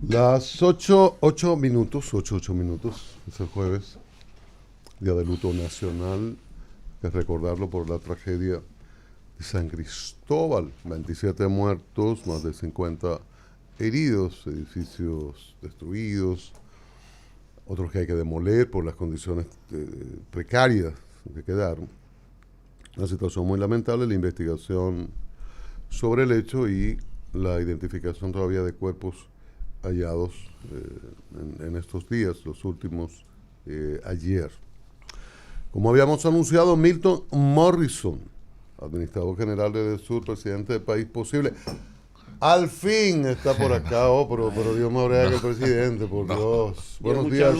Las 8:08 minutos, es el jueves, día de luto nacional, que recordarlo por la tragedia de San Cristóbal, 27 muertos, más de 50 heridos, edificios destruidos, otros que hay que demoler por las condiciones precarias que quedaron. Una situación muy lamentable, la investigación sobre el hecho y la identificación todavía de cuerpos hallados en estos días, los últimos ayer. Como habíamos anunciado, Milton Morrison, administrador general de Edesur, presidente de País Posible, al fin está por acá. Pero Dios me habría que el presidente, por Dios. Buenos días.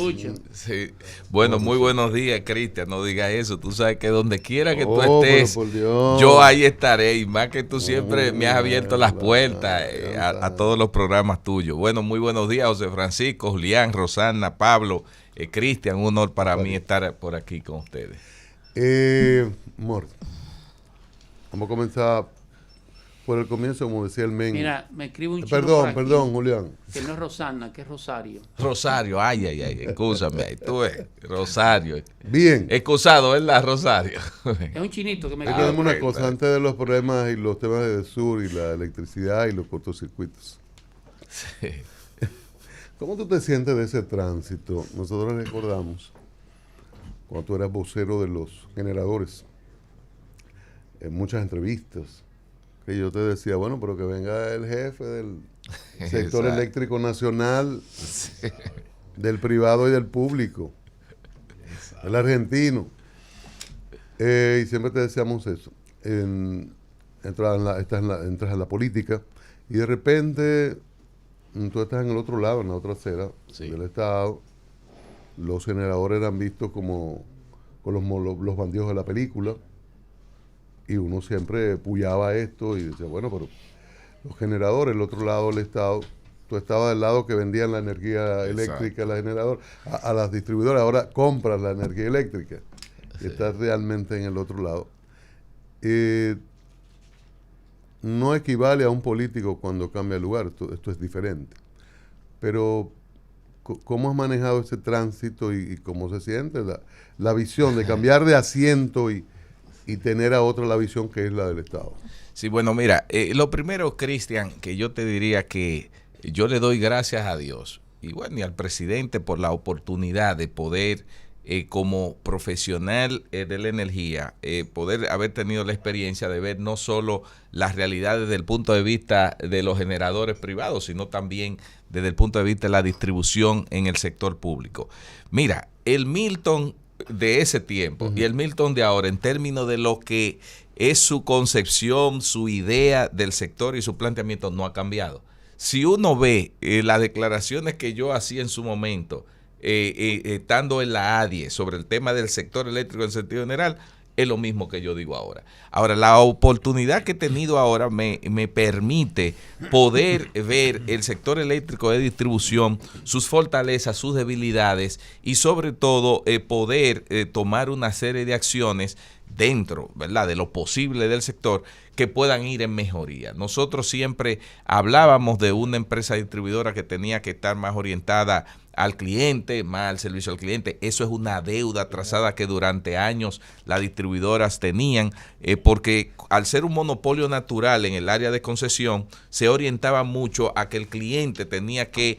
Sí. Bueno, muy buenos días, Cristian. No digas eso. Tú sabes que donde quiera que tú estés, yo ahí estaré. Y más que tú siempre me has abierto las puertas a todos los programas tuyos. Bueno, muy buenos días, José Francisco, Julián, Rosana, Pablo, Cristian. Un honor para mí estar por aquí con ustedes. Mor, vamos a comenzar por el comienzo, como decía el men. Mira, me escribe un chico Perdón, Julián. Que no es Rosana, que es Rosario. Rosario, ay, excúsame, tú ves, Rosario. Bien. Excusado, ¿verdad, Rosario? Es un chinito que me escribe. Tenemos una cosa, antes de los problemas y los temas de sur y la electricidad y los cortocircuitos. Sí. ¿Cómo tú te sientes de ese tránsito? Nosotros recordamos cuando tú eras vocero de los generadores, en muchas entrevistas, que yo te decía, bueno, pero que venga el jefe del sector eléctrico nacional, sí, del privado y del público, el argentino. Y siempre te decíamos eso. Entras a la política y de repente tú estás en el otro lado, en la otra acera, sí, del Estado. Los generadores eran vistos como con los bandidos de la película. Y uno siempre puyaba esto y decía, bueno, pero los generadores, el otro lado del Estado, tú estabas del lado que vendían la energía eléctrica a la generadora, a las distribuidoras, ahora compras la energía eléctrica, sí, y estás realmente en el otro lado. No equivale a un político cuando cambia de lugar, esto es diferente. Pero, ¿cómo has manejado ese tránsito y cómo se siente la visión de cambiar de asiento y tener a otra la visión que es la del Estado? Sí, bueno, mira, lo primero, Cristian, que yo te diría que yo le doy gracias a Dios y bueno, y al presidente por la oportunidad de poder, como profesional de la energía, poder haber tenido la experiencia de ver no solo las realidades desde el punto de vista de los generadores privados, sino también desde el punto de vista de la distribución en el sector público. Mira, el Milton de ese tiempo y el Milton de ahora en términos de lo que es su concepción, su idea del sector y su planteamiento no ha cambiado. Si uno ve las declaraciones que yo hacía en su momento, estando en la ADIE sobre el tema del sector eléctrico en sentido general, es lo mismo que yo digo ahora. Ahora, la oportunidad que he tenido ahora me permite poder ver el sector eléctrico de distribución, sus fortalezas, sus debilidades y sobre todo poder tomar una serie de acciones dentro, ¿verdad?, de lo posible del sector que puedan ir en mejoría. Nosotros siempre hablábamos de una empresa distribuidora que tenía que estar más orientada al cliente, más al servicio al cliente. Eso es una deuda trazada que durante años las distribuidoras tenían, porque al ser un monopolio natural en el área de concesión, se orientaba mucho a que el cliente tenía que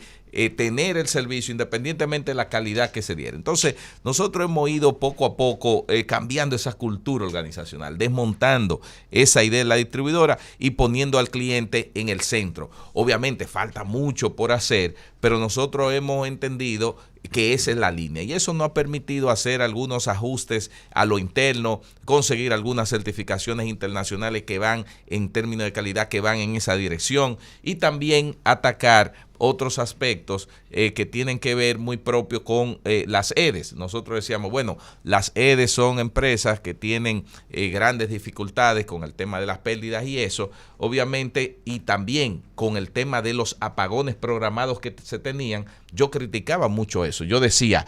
tener el servicio independientemente de la calidad que se diera. Entonces, nosotros hemos ido poco a poco cambiando esa cultura organizacional, desmontando esa idea de la distribuidora y poniendo al cliente en el centro. Obviamente falta mucho por hacer, pero nosotros hemos entendido que esa es la línea y eso nos ha permitido hacer algunos ajustes a lo interno, conseguir algunas certificaciones internacionales que van en términos de calidad, que van en esa dirección y también atacar otros aspectos que tienen que ver muy propio con las EDES. Nosotros decíamos, bueno, las EDES son empresas que tienen grandes dificultades con el tema de las pérdidas y eso, obviamente, y también con el tema de los apagones programados que se tenían. Yo criticaba mucho eso. Yo decía,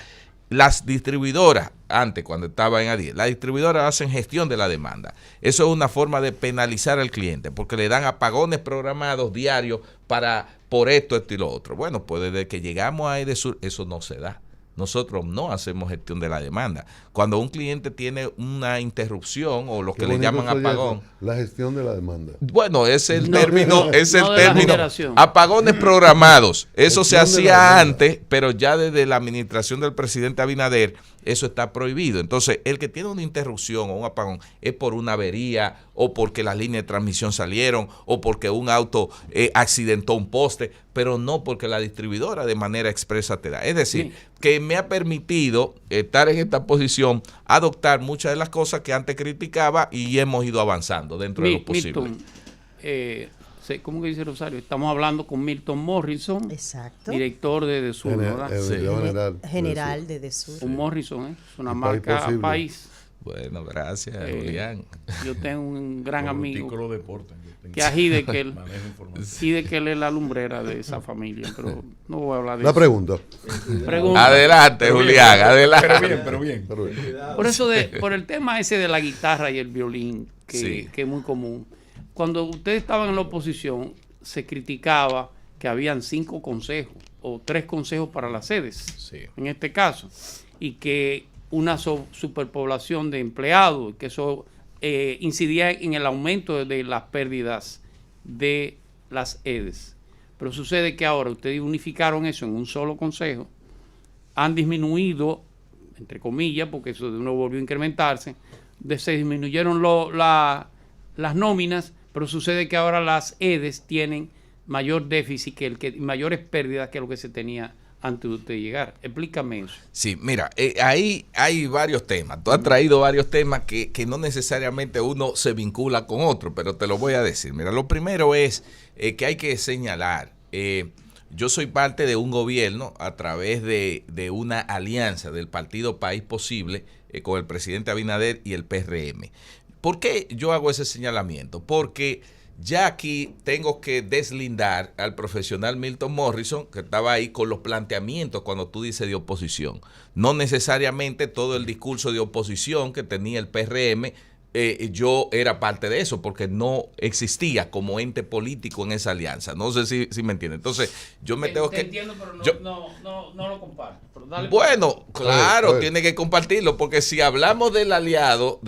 las distribuidoras, antes cuando estaba en ADIE, las distribuidoras hacen gestión de la demanda. Eso es una forma de penalizar al cliente porque le dan apagones programados diarios para por esto, esto y lo otro. Bueno, pues desde que llegamos a Edesur, eso no se da. Nosotros no hacemos gestión de la demanda. Cuando un cliente tiene una interrupción o lo que le llaman apagón. La gestión de la demanda. Bueno, es el término, generación. apagones programados. Eso se Gestión de la hacía demanda. antes, pero ya desde la administración del presidente Abinader, eso está prohibido. Entonces, el que tiene una interrupción o un apagón es por una avería o porque las líneas de transmisión salieron o porque un auto accidentó un poste, pero no porque la distribuidora de manera expresa te da. Es decir, que me ha permitido estar en esta posición, adoptar muchas de las cosas que antes criticaba y hemos ido avanzando dentro de lo posible. Milton, ¿cómo que dice Rosario? Estamos hablando con Milton Morrison, Exacto. director de Edesur, ¿verdad? General de Edesur. Un Morrison, es una El marca país posible. país. Bueno, gracias, Julián. Yo tengo un gran amigo Deporte, que agide que él es la lumbrera de esa familia, pero no voy a hablar de La eso. pregunta. Pregunta. Adelante, Julián, adelante. Pero bien. Por eso, por el tema ese de la guitarra y el violín, que es muy común. Cuando ustedes estaban en la oposición, se criticaba que habían 5 consejos o 3 consejos para las sedes, Sí. en este caso, y que una superpoblación de empleados, que eso incidía en el aumento de las pérdidas de las EDES. Pero sucede que ahora ustedes unificaron eso en un solo consejo, han disminuido, entre comillas, porque eso de nuevo volvió a incrementarse, se disminuyeron las nóminas, pero sucede que ahora las EDES tienen mayor déficit, mayores pérdidas que lo que se tenía antes de usted llegar. Explícame eso. Sí, mira, ahí hay varios temas. Tú has traído varios temas que no necesariamente uno se vincula con otro, pero te lo voy a decir. Mira, lo primero es que hay que señalar, yo soy parte de un gobierno a través de una alianza del partido País Posible con el presidente Abinader y el PRM. ¿Por qué yo hago ese señalamiento? Porque ya aquí tengo que deslindar al profesional Milton Morrison, que estaba ahí con los planteamientos cuando tú dices de oposición. No necesariamente todo el discurso de oposición que tenía el PRM, yo era parte de eso, porque no existía como ente político en esa alianza. No sé si me entienden. Entonces, yo me tengo que... entiendo, pero no lo comparto. Bueno, claro, A ver. tiene que compartirlo, porque si hablamos del aliado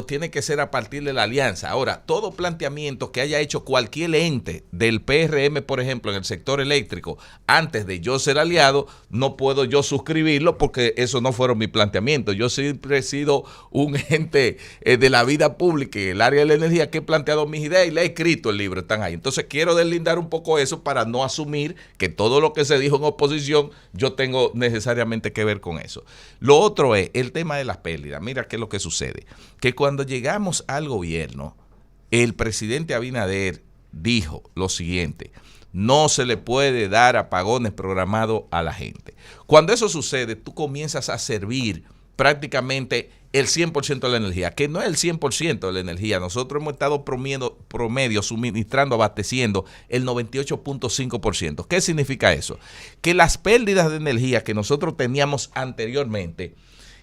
tiene que ser a partir de la alianza. Ahora, todo planteamiento que haya hecho cualquier ente del PRM, por ejemplo, en el sector eléctrico, antes de yo ser aliado, no puedo yo suscribirlo porque eso no fueron mis planteamientos. Yo siempre he sido un ente de la vida pública y el área de la energía que he planteado mis ideas y le he escrito el libro, están ahí. Entonces quiero deslindar un poco eso para no asumir que todo lo que se dijo en oposición yo tengo necesariamente que ver con eso. Lo otro es el tema de las pérdidas. Mira qué es lo que sucede, que cuando llegamos al gobierno, el presidente Abinader dijo lo siguiente: no se le puede dar apagones programados a la gente. Cuando eso sucede, tú comienzas a servir prácticamente el 100% de la energía, que no es el 100% de la energía. Nosotros hemos estado promedio suministrando, abasteciendo el 98.5%. ¿Qué significa eso? Que las pérdidas de energía que nosotros teníamos anteriormente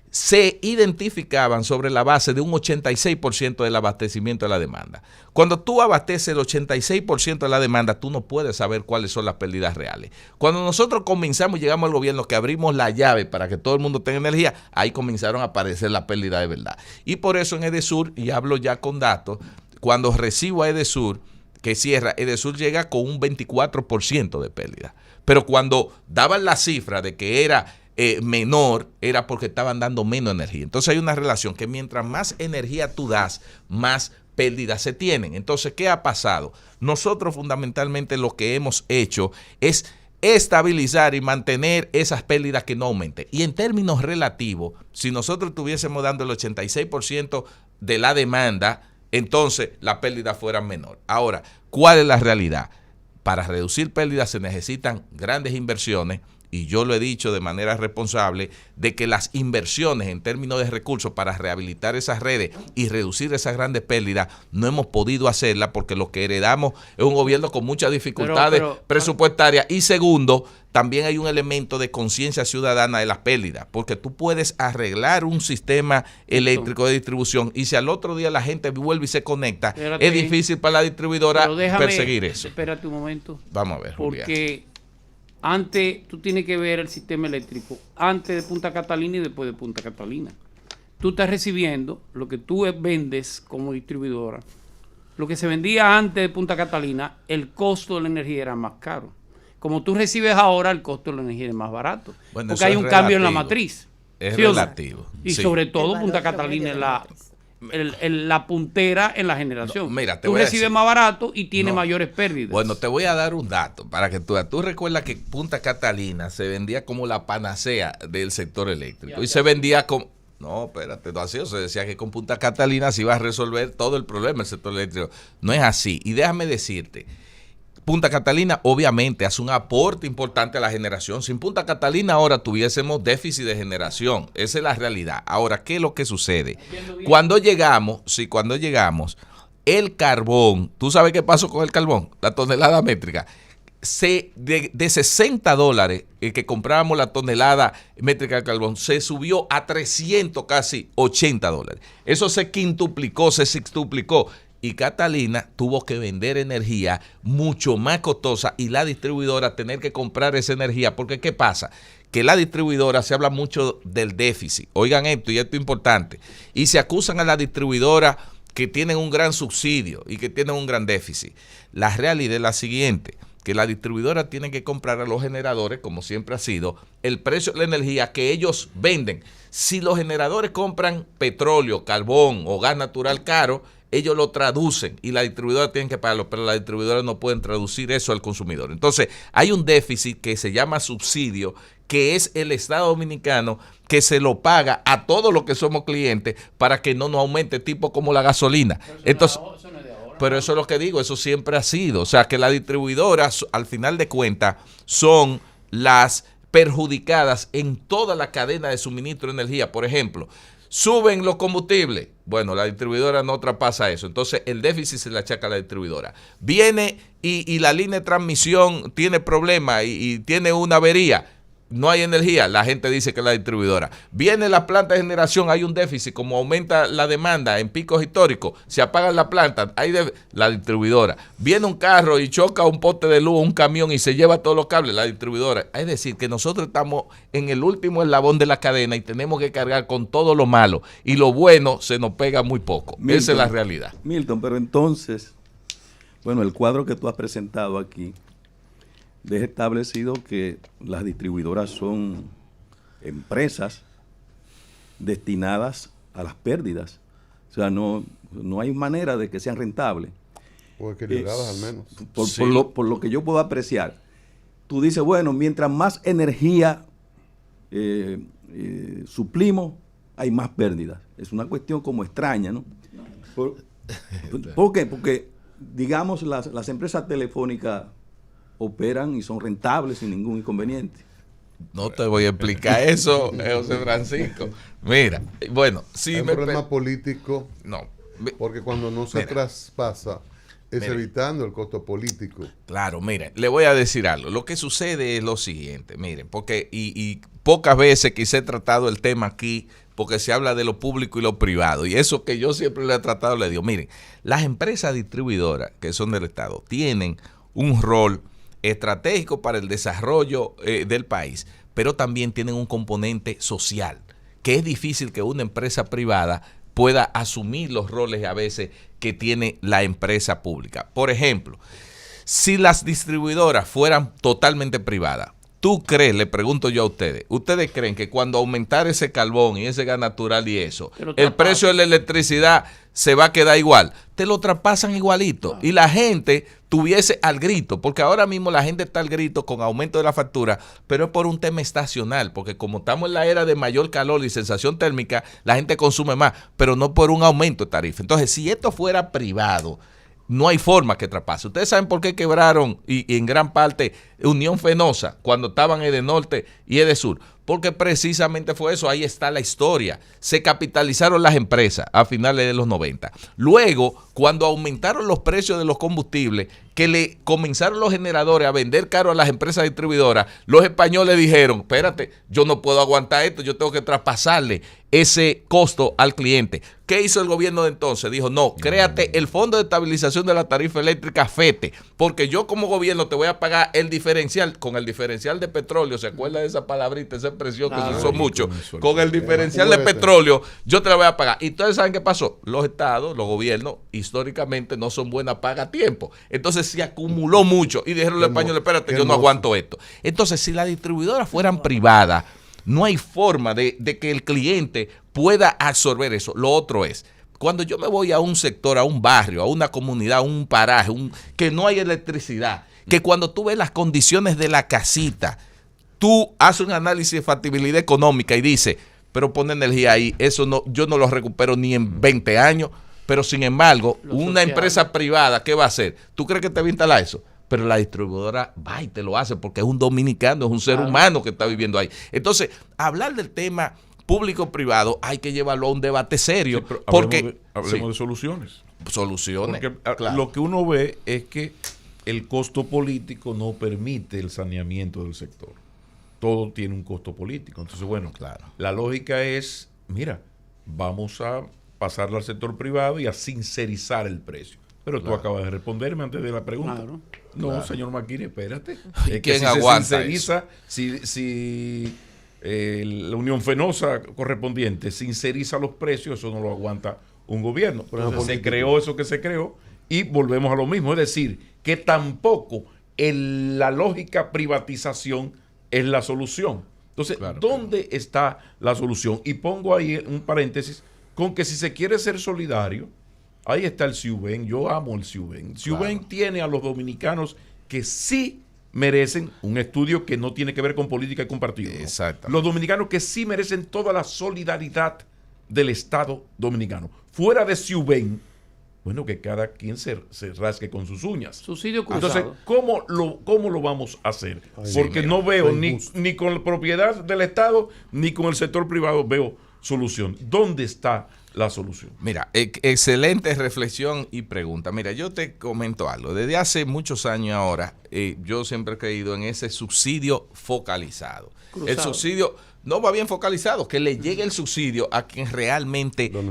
se identificaban sobre la base de un 86% del abastecimiento de la demanda. Cuando tú abasteces el 86% de la demanda, tú no puedes saber cuáles son las pérdidas reales. Cuando nosotros comenzamos y llegamos al gobierno, que abrimos la llave para que todo el mundo tenga energía, ahí comenzaron a aparecer las pérdidas de verdad. Y por eso en Edesur, y hablo ya con datos, cuando recibo a Edesur, que cierra, Edesur llega con un 24% de pérdida. Pero cuando daban la cifra de que era menor, era porque estaban dando menos energía. Entonces hay una relación que mientras más energía tú das, más pérdidas se tienen. Entonces, ¿qué ha pasado? Nosotros fundamentalmente lo que hemos hecho es estabilizar y mantener esas pérdidas que no aumenten. Y en términos relativos, si nosotros estuviésemos dando el 86% de la demanda, entonces las pérdidas fueran menor. Ahora, ¿cuál es la realidad? Para reducir pérdidas se necesitan grandes inversiones y yo lo he dicho de manera responsable, de que las inversiones en términos de recursos para rehabilitar esas redes y reducir esas grandes pérdidas, no hemos podido hacerlas porque lo que heredamos es un gobierno con muchas dificultades presupuestarias. Y segundo, también hay un elemento de conciencia ciudadana de las pérdidas, porque tú puedes arreglar un sistema eléctrico de distribución y si al otro día la gente vuelve y se conecta, es difícil para la distribuidora perseguir eso. Espérate un momento. Vamos a ver, Julián. Porque antes tú tienes que ver el sistema eléctrico antes de Punta Catalina y después de Punta Catalina. Tú estás recibiendo lo que tú vendes como distribuidora. Lo que se vendía antes de Punta Catalina, el costo de la energía era más caro. Como tú recibes ahora, el costo de la energía es más barato. Bueno, porque hay un cambio en la matriz. Es relativo. Y sobre todo Punta Catalina es la puntera en la generación. No, mira, tú recibes más barato y tienes mayores pérdidas. Bueno, te voy a dar un dato para que tú recuerdas que Punta Catalina se vendía como la panacea del sector eléctrico. Y se vendía como... No, espérate, no así. Se decía que con Punta Catalina se iba a resolver todo el problema del sector eléctrico. No es así. Y déjame decirte, Punta Catalina obviamente hace un aporte importante a la generación. Sin Punta Catalina ahora tuviésemos déficit de generación. Esa es la realidad. Ahora, ¿qué es lo que sucede? Cuando llegamos, el carbón, ¿tú sabes qué pasó con el carbón? La tonelada métrica. De $60 que comprábamos la tonelada métrica de carbón, se subió a 300, casi $80. Eso se quintuplicó, se sextuplicó. Y Catalina tuvo que vender energía mucho más costosa y la distribuidora tener que comprar esa energía. Porque ¿qué pasa? Que la distribuidora se habla mucho del déficit. Oigan esto, y esto es importante. Y se acusan a la distribuidora que tienen un gran subsidio y que tienen un gran déficit. La realidad es la siguiente, que la distribuidora tiene que comprar a los generadores, como siempre ha sido, el precio de la energía que ellos venden. Si los generadores compran petróleo, carbón o gas natural caro, ellos lo traducen y la distribuidora tiene que pagarlo, pero la distribuidora no pueden traducir eso al consumidor. Entonces, hay un déficit que se llama subsidio, que es el Estado Dominicano que se lo paga a todos los que somos clientes para que no nos aumente tipo como la gasolina. Entonces, pero eso es lo que digo, eso siempre ha sido. O sea, que las distribuidoras, al final de cuentas, son las perjudicadas en toda la cadena de suministro de energía. Por ejemplo, suben los combustibles. Bueno, la distribuidora no traspasa eso. Entonces, el déficit se le achaca a la distribuidora. Viene y la línea de transmisión tiene problemas y tiene una avería. No hay energía, la gente dice que es la distribuidora. Viene la planta de generación, hay un déficit, como aumenta la demanda en picos históricos, se apaga la planta, la distribuidora. Viene un carro y choca un poste de luz, un camión y se lleva todos los cables, la distribuidora. Es decir, que nosotros estamos en el último eslabón de la cadena y tenemos que cargar con todo lo malo y lo bueno se nos pega muy poco. Milton, esa es la realidad. Milton, pero entonces, bueno, el cuadro que tú has presentado aquí deja establecido que las distribuidoras son empresas destinadas a las pérdidas. O sea, no hay manera de que sean rentables. O equilibradas al menos. Por lo que yo puedo apreciar. Tú dices, bueno, mientras más energía suplimos, hay más pérdidas. Es una cuestión como extraña, ¿no? ¿Por qué? Porque, digamos, las empresas telefónicas operan y son rentables sin ningún inconveniente. No te voy a explicar eso, José Francisco. Mira, bueno, si hay un problema político. No. Porque cuando no se traspasa, es evitando el costo político. Claro, miren, le voy a decir algo. Lo que sucede es lo siguiente, miren, porque y pocas veces quise tratado el tema aquí, porque se habla de lo público y lo privado. Y eso que yo siempre le he tratado, le digo, miren, las empresas distribuidoras que son del Estado tienen un rol estratégico para el desarrollo del país, pero también tienen un componente social, que es difícil que una empresa privada pueda asumir los roles a veces que tiene la empresa pública. Por ejemplo, si las distribuidoras fueran totalmente privadas, ¿tú crees, le pregunto yo a ustedes creen que cuando aumentar ese carbón y ese gas natural y eso, el precio de la electricidad se va a quedar igual? Te lo traspasan igualito y la gente tuviese al grito, porque ahora mismo la gente está al grito con aumento de la factura, pero es por un tema estacional, porque como estamos en la era de mayor calor y sensación térmica, la gente consume más, pero no por un aumento de tarifa. Entonces, si esto fuera privado, no hay forma que traspase. Ustedes saben por qué quebraron y en gran parte Unión Fenosa, cuando estaban Edenorte y Edesur, porque precisamente fue eso, ahí está la historia. Se capitalizaron las empresas a finales de los 90. Luego, cuando aumentaron los precios de los combustibles, que le comenzaron los generadores a vender caro a las empresas distribuidoras, los españoles dijeron, espérate, yo no puedo aguantar esto, yo tengo que traspasarle ese costo al cliente. ¿Qué hizo el gobierno de entonces? Dijo, no, créate el Fondo de Estabilización de la Tarifa Eléctrica, FETE, porque yo como gobierno te voy a pagar el diferencial, con el diferencial de petróleo, ¿se acuerda de esa palabrita, esa expresión que se usó mucho? Con el diferencial de petróleo, yo te la voy a pagar. Y ustedes saben qué pasó. Los estados, los gobiernos, históricamente no son buenas paga a tiempo. Entonces se acumuló mucho y dijeron los españoles, espérate, yo no aguanto esto. Entonces, si las distribuidoras fueran privadas, no hay forma de que el cliente pueda absorber eso. Lo otro es, cuando yo me voy a un sector, a un barrio, a una comunidad, a un paraje, que no hay electricidad, que cuando tú ves las condiciones de la casita, tú haces un análisis de factibilidad económica y dices, pero pon energía ahí, eso no, yo no lo recupero ni en 20 años, pero sin embargo, una empresa privada, ¿qué va a hacer? ¿Tú crees que te va a instalar eso? Pero la distribuidora va y te lo hace porque es un dominicano, es un ser humano que está viviendo ahí. Entonces, hablar del tema público-privado hay que llevarlo a un debate serio. Sí, porque hablemos de soluciones. Soluciones. Porque claro. Lo que uno ve es que el costo político no permite el saneamiento del sector. Todo tiene un costo político. Entonces, bueno, Claro. La lógica es, mira, vamos a pasarlo al sector privado y a sincerizar el precio. Pero tú acabas de responderme antes de la pregunta. Claro. No, señor Maquini, espérate. ¿Y Es que quién si aguanta se sinceriza, si la Unión Fenosa correspondiente sinceriza los precios, eso no lo aguanta un gobierno. Entonces se creó eso que se creó y volvemos a lo mismo. Es decir, que tampoco la lógica privatización es la solución. Entonces, ¿dónde está la solución? Y pongo ahí un paréntesis con que si se quiere ser solidario, ahí está el CIUBEN. Yo amo el CIUBEN. El CIUBEN tiene a los dominicanos que sí merecen un estudio que no tiene que ver con política y con partidos. Exacto. Los dominicanos que sí merecen toda la solidaridad del Estado dominicano. Fuera de CIUBEN, bueno, que cada quien se rasque con sus uñas. Subsidio cruzado. Entonces, ¿cómo lo vamos a hacer? Porque no veo ni con la propiedad del Estado ni con el sector privado veo solución. ¿Dónde está la solución? Mira, excelente reflexión y pregunta. Mira, yo te comento algo. Desde hace muchos años ahora, yo siempre he creído en ese subsidio focalizado. Cruzado. El subsidio no va bien focalizado, que le llegue el subsidio a quien realmente lo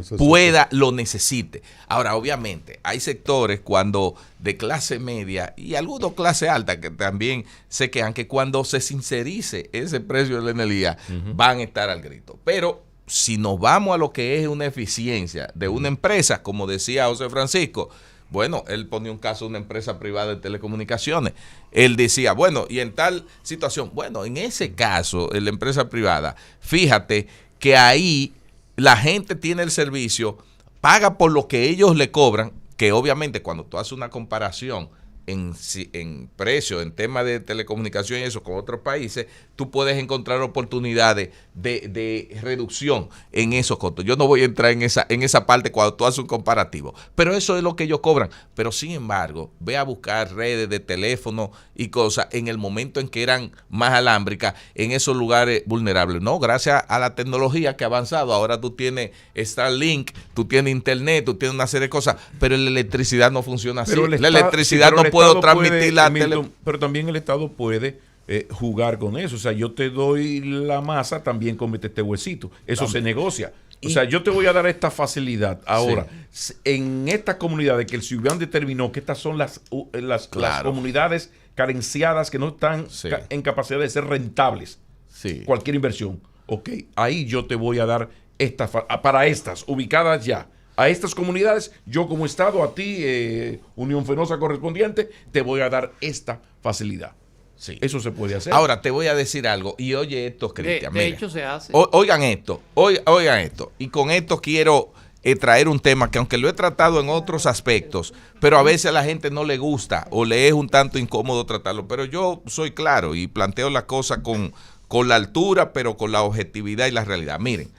lo necesite. Ahora, obviamente, hay sectores cuando de clase media y algunos clase alta que también se quejan que cuando se sincerice ese precio de la energía van a estar al grito. Pero si nos vamos a lo que es una eficiencia de una empresa, como decía José Francisco, bueno, él ponía un caso de una empresa privada de telecomunicaciones. Él decía, bueno, y en tal situación, bueno, en ese caso, en la empresa privada, fíjate que ahí la gente tiene el servicio, paga por lo que ellos le cobran, que obviamente cuando tú haces una comparación en precio, en tema de telecomunicación y eso con otros países, tú puedes encontrar oportunidades de reducción en esos costos. Yo no voy a entrar en esa parte cuando tú haces un comparativo, pero eso es lo que ellos cobran. Pero sin embargo, ve a buscar redes de teléfono y cosas en el momento en que eran más alámbricas en esos lugares vulnerables. No, gracias a la tecnología que ha avanzado, ahora tú tienes Starlink, tú tienes internet, tú tienes una serie de cosas, pero la electricidad no funciona así. La electricidad no puedo transmitir la tele. Pero también el Estado puede jugar con eso. O sea, yo te doy la masa, también comete este huesito. Eso se negocia. O sea, yo te voy a dar esta facilidad. Ahora, en estas comunidades que el CIUBEN determinó que estas son las comunidades carenciadas que no están en capacidad de ser rentables. Cualquier inversión. Ok, ahí yo te voy a dar para estas, ubicadas ya. A estas comunidades, yo como Estado, a ti, Unión Fenosa correspondiente, te voy a dar esta facilidad. Sí. Eso se puede hacer. Ahora, te voy a decir algo. Y oye esto, Cristian. De hecho, se hace. Oigan esto. Oigan esto. Y con esto quiero traer un tema que aunque lo he tratado en otros aspectos, pero a veces a la gente no le gusta o le es un tanto incómodo tratarlo. Pero yo soy claro y planteo la cosa con la altura, pero con la objetividad y la realidad. Miren,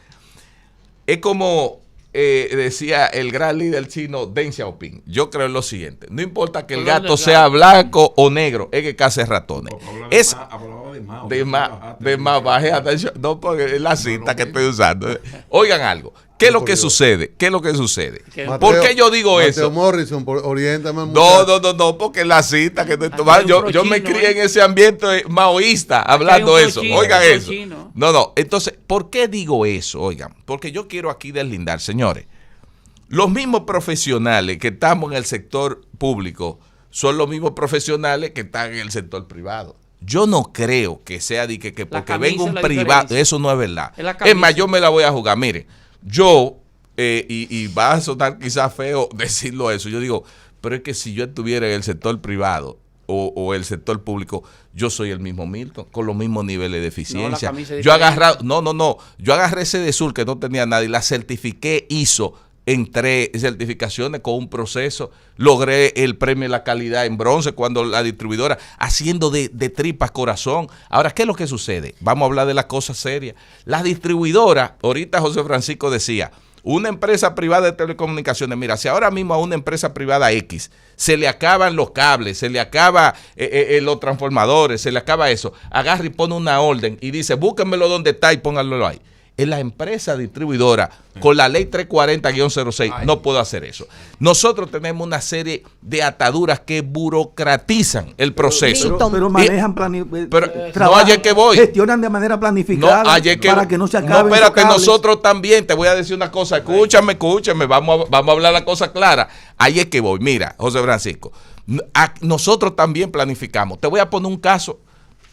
es como decía el gran líder chino Deng Xiaoping. Yo creo en lo siguiente: no importa que el gato sea blanco o negro, es que cace ratones. Es de más baje atención. No, porque es la cita que estoy usando. Oigan algo. ¿Qué es lo que sucede? ¿Qué es lo que sucede? ¿Por qué yo digo eso? Mateo Morrison, oriéntame. No, porque la cita que estoy tomando, yo me crié en ese ambiente maoísta hablando eso. Oigan eso. No. Entonces, ¿por qué digo eso? Oigan, porque yo quiero aquí deslindar, señores. Los mismos profesionales que estamos en el sector público son los mismos profesionales que están en el sector privado. Yo no creo que sea de que porque venga un privado, eso no es verdad. Es más, yo me la voy a jugar. Mire, yo, y va a sonar quizás feo decirlo eso, yo digo, pero es que si yo estuviera en el sector privado o el sector público, yo soy el mismo Milton, con los mismos niveles de eficiencia. Yo agarré Sedesur que no tenía nada y la certifiqué ISO en 3 certificaciones con un proceso, logré el premio de la calidad en bronce cuando la distribuidora, haciendo de tripas corazón. Ahora, ¿qué es lo que sucede? Vamos a hablar de las cosas serias. La distribuidora, ahorita José Francisco decía, una empresa privada de telecomunicaciones, mira, si ahora mismo a una empresa privada X se le acaban los cables, se le acaba los transformadores, se le acaba eso, agarra y pone una orden y dice, búsquenmelo donde está y pónganlo ahí. En la empresa distribuidora, con la ley 340-06, no puedo hacer eso. Nosotros tenemos una serie de ataduras que burocratizan el proceso. Pero manejan gestionan de manera planificada para que no se acaben. No, espérate, nosotros también, te voy a decir una cosa, escúchame, vamos a hablar la cosa clara. Ahí es que voy. Mira, José Francisco, nosotros también planificamos. Te voy a poner un caso.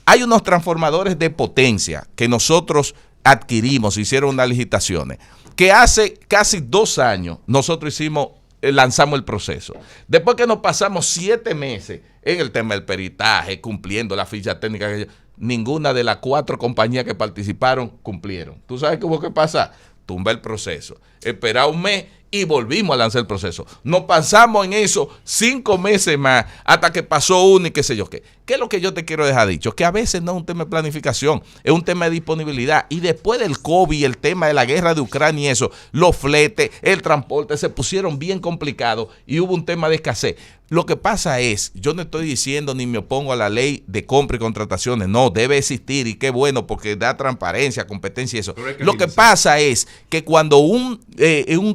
Hay unos transformadores de potencia que nosotros adquirimos, hicieron unas licitaciones, que hace casi 2 años nosotros lanzamos el proceso. Después que nos pasamos 7 meses en el tema del peritaje, cumpliendo la ficha técnica, ninguna de las 4 compañías que participaron cumplieron. ¿Tú sabes qué hubo que pasar? Tumba el proceso, esperar un mes y volvimos a lanzar el proceso. Nos pasamos en eso 5 meses más hasta que pasó uno y qué sé yo qué. ¿Qué es lo que yo te quiero dejar dicho? Que a veces no es un tema de planificación, es un tema de disponibilidad. Y después del COVID, el tema de la guerra de Ucrania y eso, los fletes, el transporte se pusieron bien complicados y hubo un tema de escasez. Lo que pasa es, yo no estoy diciendo ni me opongo a la ley de compra y contrataciones, no, debe existir y qué bueno porque da transparencia, competencia y eso. Lo que pasa es que cuando un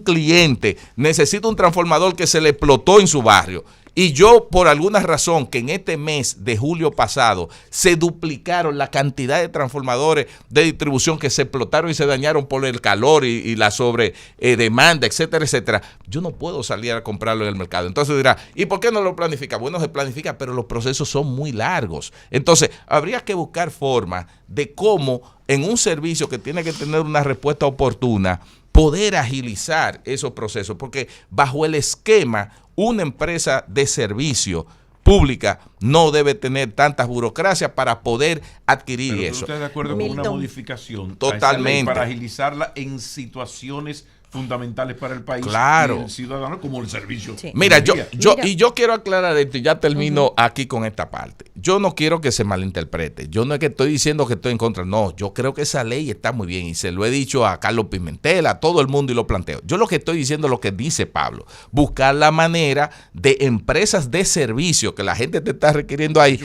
cliente necesita un transformador que se le explotó en su barrio, y yo, por alguna razón, que en este mes de julio pasado se duplicaron la cantidad de transformadores de distribución que se explotaron y se dañaron por el calor y la sobredemanda, etcétera, etcétera, yo no puedo salir a comprarlo en el mercado. Entonces dirá, ¿y por qué no lo planifica? Bueno, se planifica, pero los procesos son muy largos. Entonces, habría que buscar formas de cómo en un servicio que tiene que tener una respuesta oportuna, poder agilizar esos procesos, porque bajo el esquema, una empresa de servicio pública no debe tener tantas burocracias para poder adquirir eso. ¿Usted está de acuerdo con una modificación totalmente para agilizarla en situaciones fundamentales para el país claro. Y el ciudadano como el servicio? Sí. Mira, yo quiero aclarar esto y ya termino aquí con esta parte. Yo no quiero que se malinterprete. Yo no es que estoy diciendo que estoy en contra. No, yo creo que esa ley está muy bien y se lo he dicho a Carlos Pimentel, a todo el mundo y lo planteo. Yo lo que estoy diciendo es lo que dice Pablo. Buscar la manera de empresas de servicio que la gente te está requiriendo ahí,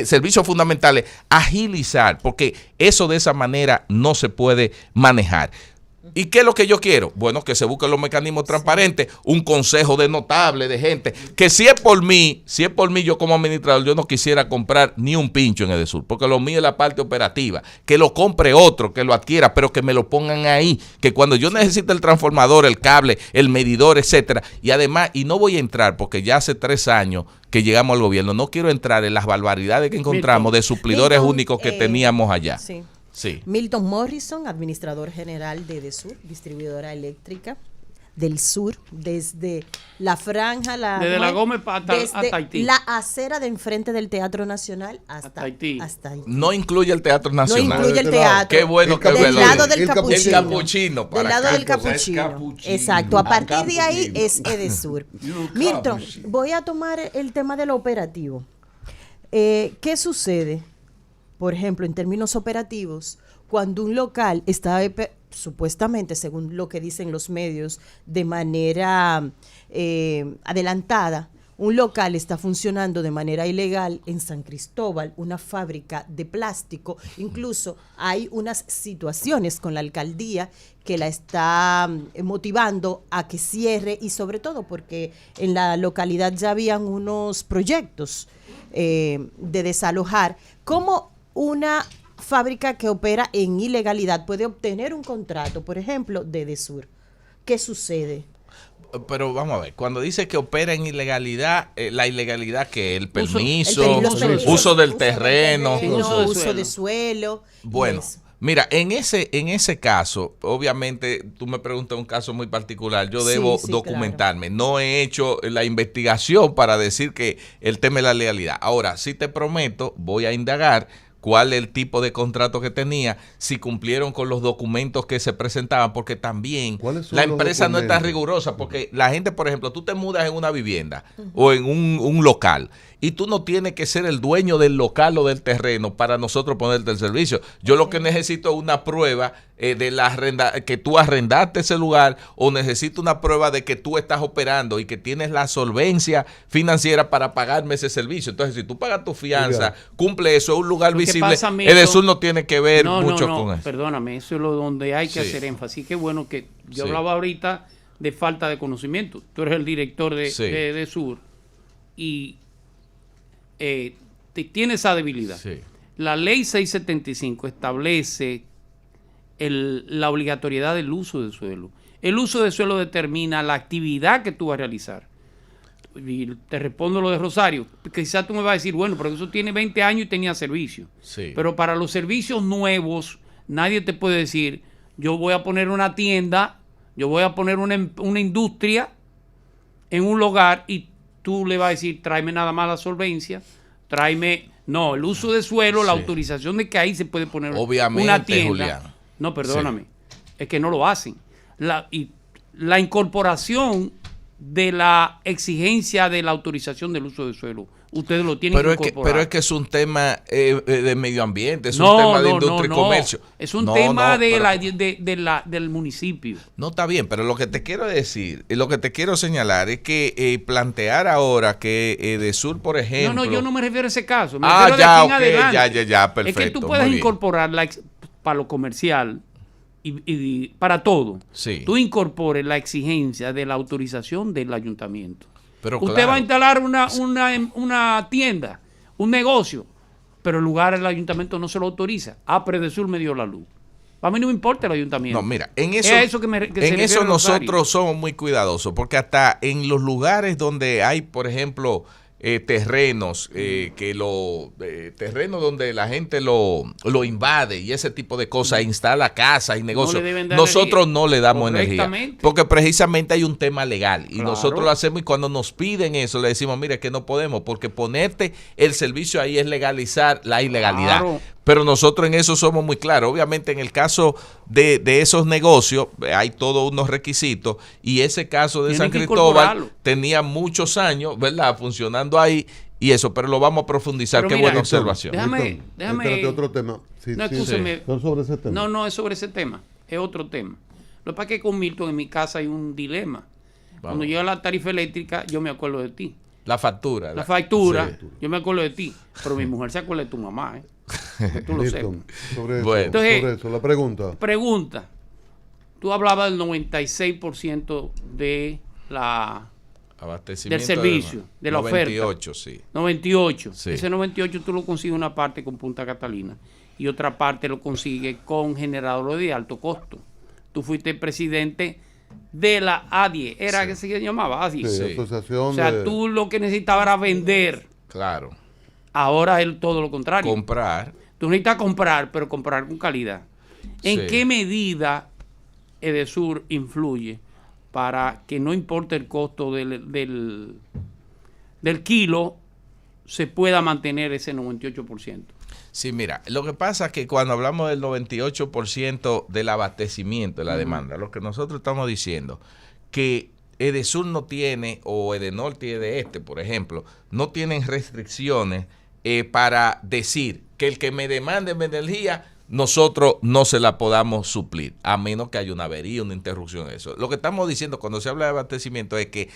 servicios fundamentales, agilizar, porque eso de esa manera no se puede manejar. ¿Y qué es lo que yo quiero? Bueno, que se busquen los mecanismos transparentes, un consejo de notable, de gente, que si es por mí yo como administrador, yo no quisiera comprar ni un pincho en Edesur, porque lo mío es la parte operativa, que lo compre otro, que lo adquiera, pero que me lo pongan ahí, que cuando yo necesite el transformador, el cable, el medidor, etcétera, y además, y no voy a entrar, porque ya hace 3 años que llegamos al gobierno, no quiero entrar en las barbaridades que encontramos de suplidores únicos que teníamos allá. Sí. Sí. Milton Morrison, administrador general de Edesur, distribuidora eléctrica del sur, desde la franja, desde la Gómez hasta Haití. La acera de enfrente del Teatro Nacional hasta Haití. No incluye el Teatro Nacional. No incluye el teatro. Qué bueno que del lado del capuchino. Capuchino. Del lado del capuchino. Exacto. A partir de ahí es Edesur. Milton, voy a tomar el tema del operativo. ¿Qué sucede? Por ejemplo, en términos operativos, cuando un local está supuestamente, según lo que dicen los medios, de manera adelantada, un local está funcionando de manera ilegal en San Cristóbal, una fábrica de plástico. Incluso hay unas situaciones con la alcaldía que la está motivando a que cierre, y sobre todo porque en la localidad ya habían unos proyectos de desalojar. ¿Cómo una fábrica que opera en ilegalidad puede obtener un contrato, por ejemplo, de Edesur? ¿Qué sucede? Pero vamos a ver, cuando dice que opera en ilegalidad, la ilegalidad que el permiso, uso del terreno, uso de suelo. Bueno, mira, en ese caso, obviamente tú me preguntas un caso muy particular, yo debo documentarme. Claro. No he hecho la investigación para decir que el tema es la legalidad. Ahora, sí te prometo, voy a indagar cuál es el tipo de contrato que tenía, si cumplieron con los documentos que se presentaban, porque también la empresa no es tan rigurosa, porque la gente, por ejemplo, tú te mudas en una vivienda o en un local, y tú no tienes que ser el dueño del local o del terreno para nosotros ponerte el servicio. Yo lo que necesito es una prueba de la que tú arrendaste ese lugar, o necesito una prueba de que tú estás operando y que tienes la solvencia financiera para pagarme ese servicio. Entonces, si tú pagas tu fianza, cumple eso, es un lugar visible. Edesur no tiene que ver mucho con eso. Perdóname, eso es lo donde hay que hacer énfasis. Qué bueno que yo hablaba ahorita de falta de conocimiento. Tú eres el director de Edesur y tiene esa debilidad. Sí. La ley 675 establece la obligatoriedad del uso de suelo. El uso de suelo determina la actividad que tú vas a realizar. Y te respondo lo de Rosario. Quizás tú me vas a decir, bueno, pero eso tiene 20 años y tenía servicio. Sí. Pero para los servicios nuevos, nadie te puede decir, yo voy a poner una tienda, yo voy a poner una industria en un lugar, y tú le vas a decir, tráeme nada más la solvencia, tráeme... No, el uso de suelo, la autorización de que ahí se puede poner una tienda. Julián. No, perdóname, es que no lo hacen. La incorporación de la exigencia de la autorización del uso de suelo, ustedes lo tienen que incorporar. Pero es que es un tema de medio ambiente, es un tema de industria y comercio. Es un tema del municipio. No, está bien, pero lo que te quiero decir, lo que te quiero señalar es que plantear ahora que Edesur, por ejemplo... No, yo no me refiero a ese caso. Me refiero de aquí en adelante. Ya, perfecto. Es que tú puedes incorporar para lo comercial y para todo. Sí. Tú incorpores la exigencia de la autorización del ayuntamiento. Pero usted va a instalar una tienda, un negocio, pero el lugar el ayuntamiento no se lo autoriza. Pero Edesur me dio la luz. A mí no me importa el ayuntamiento. No, mira, en eso nosotros somos muy cuidadosos, porque hasta en los lugares donde hay, por ejemplo, terrenos, terrenos donde la gente lo invade y ese tipo de cosas, instala casas y negocios, nosotros no le damos energía, porque precisamente hay un tema legal y nosotros lo hacemos, y cuando nos piden eso le decimos, mire, que no podemos, porque ponerte el servicio ahí es legalizar la ilegalidad. Claro. Pero nosotros en eso somos muy claros. Obviamente en el caso de esos negocios hay todos unos requisitos, y ese caso de San Cristóbal tenía muchos años, ¿verdad?, funcionando ahí y eso, pero lo vamos a profundizar. Qué buena observación. Déjame otro tema. Escúcheme. ¿No sobre ese tema? No es sobre ese tema, es otro tema. Lo que pasa es que con Milton en mi casa hay un dilema. Cuando llega la tarifa eléctrica, yo me acuerdo de ti. La factura, yo me acuerdo de ti, pero mi mujer se acuerda de tu mamá, ¿eh? Tú lo sepas. Sobre eso, la pregunta. Tú hablabas del 96% de del servicio, de la 98, oferta. Sí. 98. Sí. Ese 98 tú lo consigues una parte con Punta Catalina y otra parte lo consigues con generadores de alto costo. Tú fuiste presidente de la ADIE, ¿era que se llamaba ADIE? Sí. Asociación. O sea, tú lo que necesitabas era vender. Claro. Ahora es todo lo contrario. Comprar. Tú necesitas comprar, pero comprar con calidad. ¿En qué medida Edesur influye para que no importe el costo del kilo, se pueda mantener ese 98%? Sí, mira, lo que pasa es que cuando hablamos del 98% del abastecimiento de la demanda, lo que nosotros estamos diciendo, que Edesur no tiene, o Edenorte y Edeste, por ejemplo, no tienen restricciones para decir que el que me demande mi energía nosotros no se la podamos suplir, a menos que haya una avería, una interrupción. Eso. Lo que estamos diciendo cuando se habla de abastecimiento es que,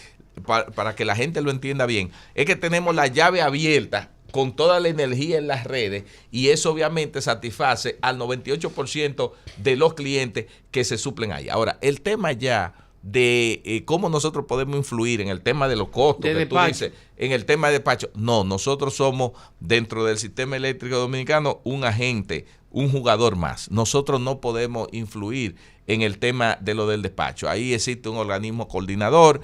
para que la gente lo entienda bien, es que tenemos la llave abierta con toda la energía en las redes y eso obviamente satisface al 98% de los clientes que se suplen ahí. Ahora, el tema ya de cómo nosotros podemos influir en el tema de los costos, de que despacho. tú dices, en el tema de despacho. No, nosotros somos dentro del sistema eléctrico dominicano un agente, un jugador más. Nosotros no podemos influir en el tema de lo del despacho. Ahí existe un organismo coordinador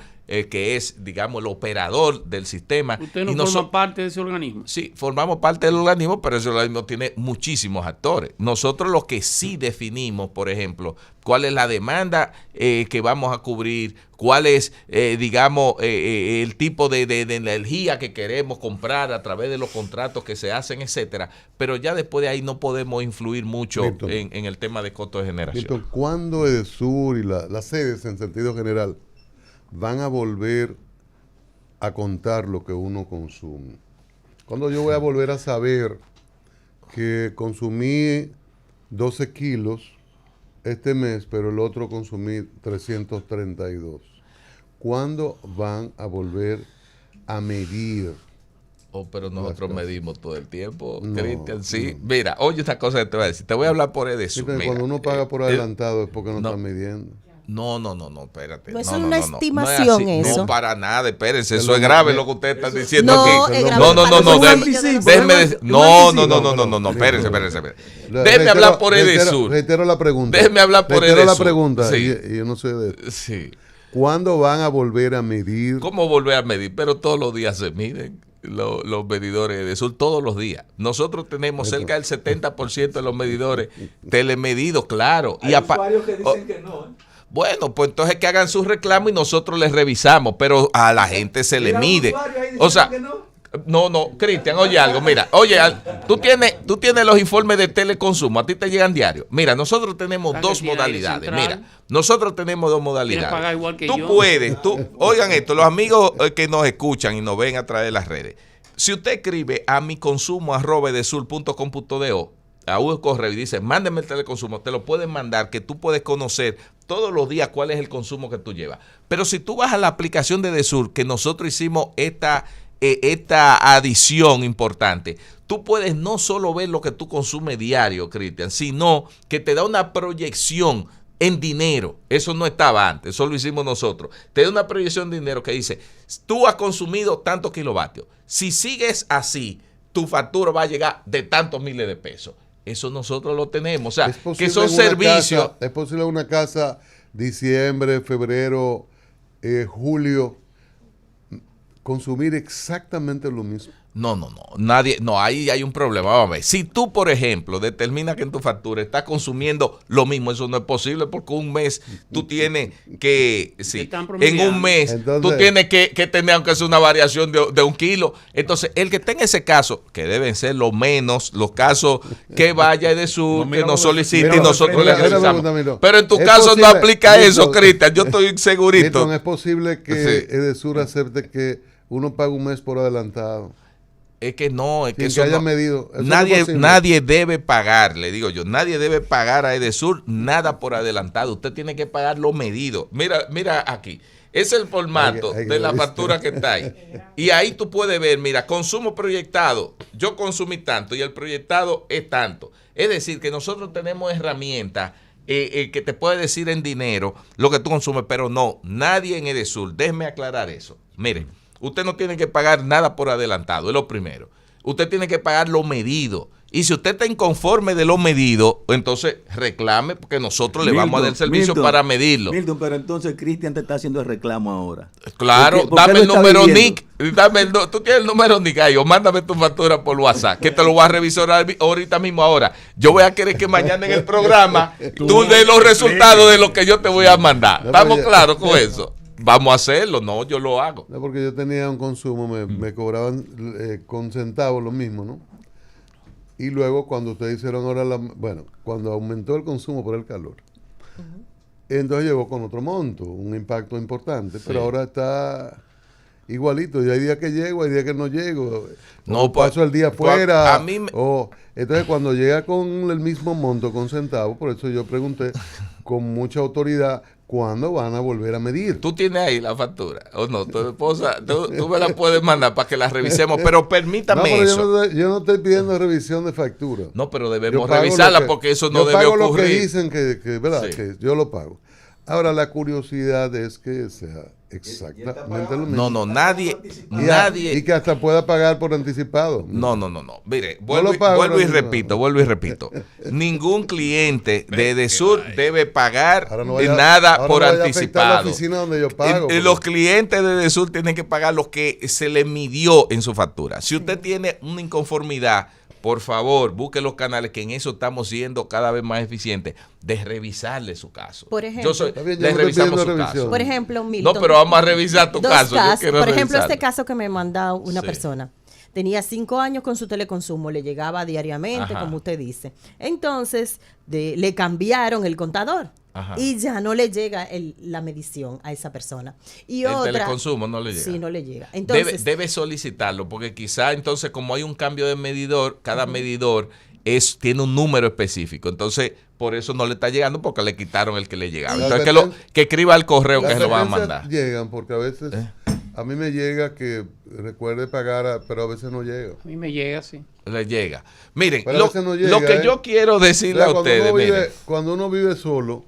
que es, digamos, el operador del sistema. ¿Usted no y forma parte de ese organismo? Sí, formamos parte del organismo, pero ese organismo tiene muchísimos actores. Nosotros lo que sí definimos, por ejemplo, cuál es la demanda que vamos a cubrir, cuál es, digamos, el tipo de energía que queremos comprar a través de los contratos que se hacen, etcétera. Pero ya después de ahí no podemos influir mucho en el tema de costos de generación. Milton, ¿cuándo Edesur y las sedes en sentido general van a volver a contar lo que uno consume? ¿Cuándo yo voy a volver a saber que consumí 12 kilos este mes, pero el otro consumí 332? ¿Cuándo van a volver a medir? Pero nosotros medimos todo el tiempo, No, Cristian, sí. no. Mira, oye esta cosa que te voy a decir. Te voy a hablar por Edesur. Entonces, cuando uno paga por adelantado es porque no está midiendo. No, espérate. No es una estimación no es así. eso. No, para nada, espérense, Pero eso es grave lo que ustedes están diciendo No, aquí. es grave No, para los déjeme, usuarios. no, espérense. Déjeme hablar por Edesur. Reitero la pregunta. Déjeme hablar por Reitero la Edesur. pregunta, Sí. y yo no sé de esto. Sí. ¿Cuándo van a volver a medir? ¿Cómo volver a medir? Pero todos los días se miden los medidores de Edesur, todos los días. Nosotros tenemos cerca del 70% de los medidores telemedidos, claro. Hay usuarios que dicen que no. Bueno, pues entonces que hagan su reclamo y nosotros les revisamos, pero a la gente se le mide. O sea, no, Cristian, oye algo, mira, tú tienes los informes de teleconsumo, a ti te llegan diarios. Mira, nosotros tenemos Ah, dos que tiene modalidades. central. Mira, nosotros tenemos dos Quiere modalidades. pagar igual que Tú yo. puedes, oigan esto, los amigos que nos escuchan y nos ven a través de las redes. Si usted escribe a miconsumo@edesur.com.do, a un correo y dice, mándeme el teleconsumo, te lo pueden mandar, que tú puedes conocer todos los días cuál es el consumo que tú llevas. Pero si tú vas a la aplicación de Edesur, que nosotros hicimos esta adición importante, tú puedes no solo ver lo que tú consumes diario, Cristian, sino que te da una proyección en dinero. Eso no estaba antes, eso lo hicimos nosotros. Te da una proyección de dinero que dice, tú has consumido tantos kilovatios. Si sigues así, tu factura va a llegar de tantos miles de pesos. Eso nosotros lo tenemos. O sea, que son servicios. ¿Es posible una casa diciembre, febrero, julio, consumir exactamente lo mismo? Ahí hay un problema. Vamos a ver. Si tú, por ejemplo, determinas que en tu factura estás consumiendo lo mismo, eso no es posible porque un mes tú tienes que, en un mes Entonces, tú tienes que tener aunque sea una variación de 1 kilo. Entonces, el que esté en ese caso, que deben ser lo menos los casos que vaya de sur, que nos solicite y nosotros le realizamos. Pero en tu caso no aplica eso, Cristian. Yo estoy segurito. Milton, ¿es posible que Sí. Edesur acepte que uno pague un mes por adelantado? Es que no, es que Sin eso que haya no- medido. Eso no es posible. nadie debe pagar, le digo yo, nadie debe pagar a Edesur nada por adelantado. Usted tiene que pagar lo medido. Mira aquí. Es el formato Hay que de la ver. factura que está ahí. Y ahí tú puedes ver, mira, consumo proyectado. Yo consumí tanto y el proyectado es tanto. Es decir, que nosotros tenemos herramientas que te puede decir en dinero lo que tú consumes, pero no, nadie en Edesur. Déjeme aclarar eso. Miren. Usted no tiene que pagar nada por adelantado, es lo primero. Usted tiene que pagar lo medido. Y si usted está inconforme de lo medido, entonces reclame porque nosotros le vamos a dar el servicio para medirlo. Milton, pero entonces Cristian te está haciendo el reclamo ahora. Claro, ¿Por qué dame lo el está número viviendo? NIC. Tú tienes el número NIC ahí, o mándame tu factura por WhatsApp, que te lo voy a revisar ahorita mismo ahora. Yo voy a querer que mañana en el programa tú des los resultados de lo que yo te voy a mandar. ¿Estamos claros con eso? Vamos a hacerlo, no, yo lo hago. No, porque yo tenía un consumo, me cobraban con centavos lo mismo, ¿no? Y luego cuando ustedes hicieron ahora cuando aumentó el consumo por el calor, entonces llegó con otro monto, un impacto importante, pero ahora está igualito. Y hay días que llego, hay días que no llego. No, O paso el día pues, afuera. a mí me- Entonces, cuando llega con el mismo monto, con centavos, por eso yo pregunté con mucha autoridad, ¿cuándo van a volver a medir? Tú tienes ahí la factura, o no, tu esposa, tú me la puedes mandar para que la revisemos, pero permítame No, pero eso. yo no estoy pidiendo revisión de factura. No, pero Yo debemos pago revisarla lo que- porque eso no yo debe pago lo que ocurrir. dicen ¿verdad? Sí. Que yo lo pago. Ahora, la curiosidad es que sea exactamente lo mismo. No, nadie, Y nadie. que hasta pueda pagar por anticipado. No. Mire, No vuelvo, lo pago, vuelvo y no. repito. Ningún cliente de Edesur debe pagar Ahora no vaya- nada ahora por no vaya a afectar la anticipado. oficina donde yo pago, porque- Los clientes de Edesur tienen que pagar lo que se le midió en su factura. Si usted tiene una inconformidad, por favor, busque los canales, que en eso estamos siendo cada vez más eficientes, de revisarle su caso. Por ejemplo. Está bien, yo le no estoy revisamos pidiendo su revisión. caso. Por ejemplo, Milton. No, pero vamos a revisar tu Dos caso. Yo casos. quiero Por ejemplo, revisarlo. este caso que me manda una Sí. persona. Tenía 5 años con su teleconsumo, le llegaba diariamente, Ajá. como usted dice. Entonces, le cambiaron el contador Ajá. y ya no le llega la medición a esa persona. Y El otra, teleconsumo no le llega. Sí, no le llega. Entonces, Debe solicitarlo, porque quizá entonces como hay un cambio de medidor, cada medidor tiene un número específico. Entonces, por eso no le está llegando, porque le quitaron el que le llegaba. Las Entonces, advertencias- que escriba al correo que Las se lo van a advertencias mandar. llegan porque a veces a mí me llega que recuerde pagar, pero a veces no llega. A mí me llega así. Le llega. Miren, Pero a lo, veces no llega, lo que ¿eh? yo quiero decirle a Cuando ustedes, uno vive- miren, cuando uno vive solo,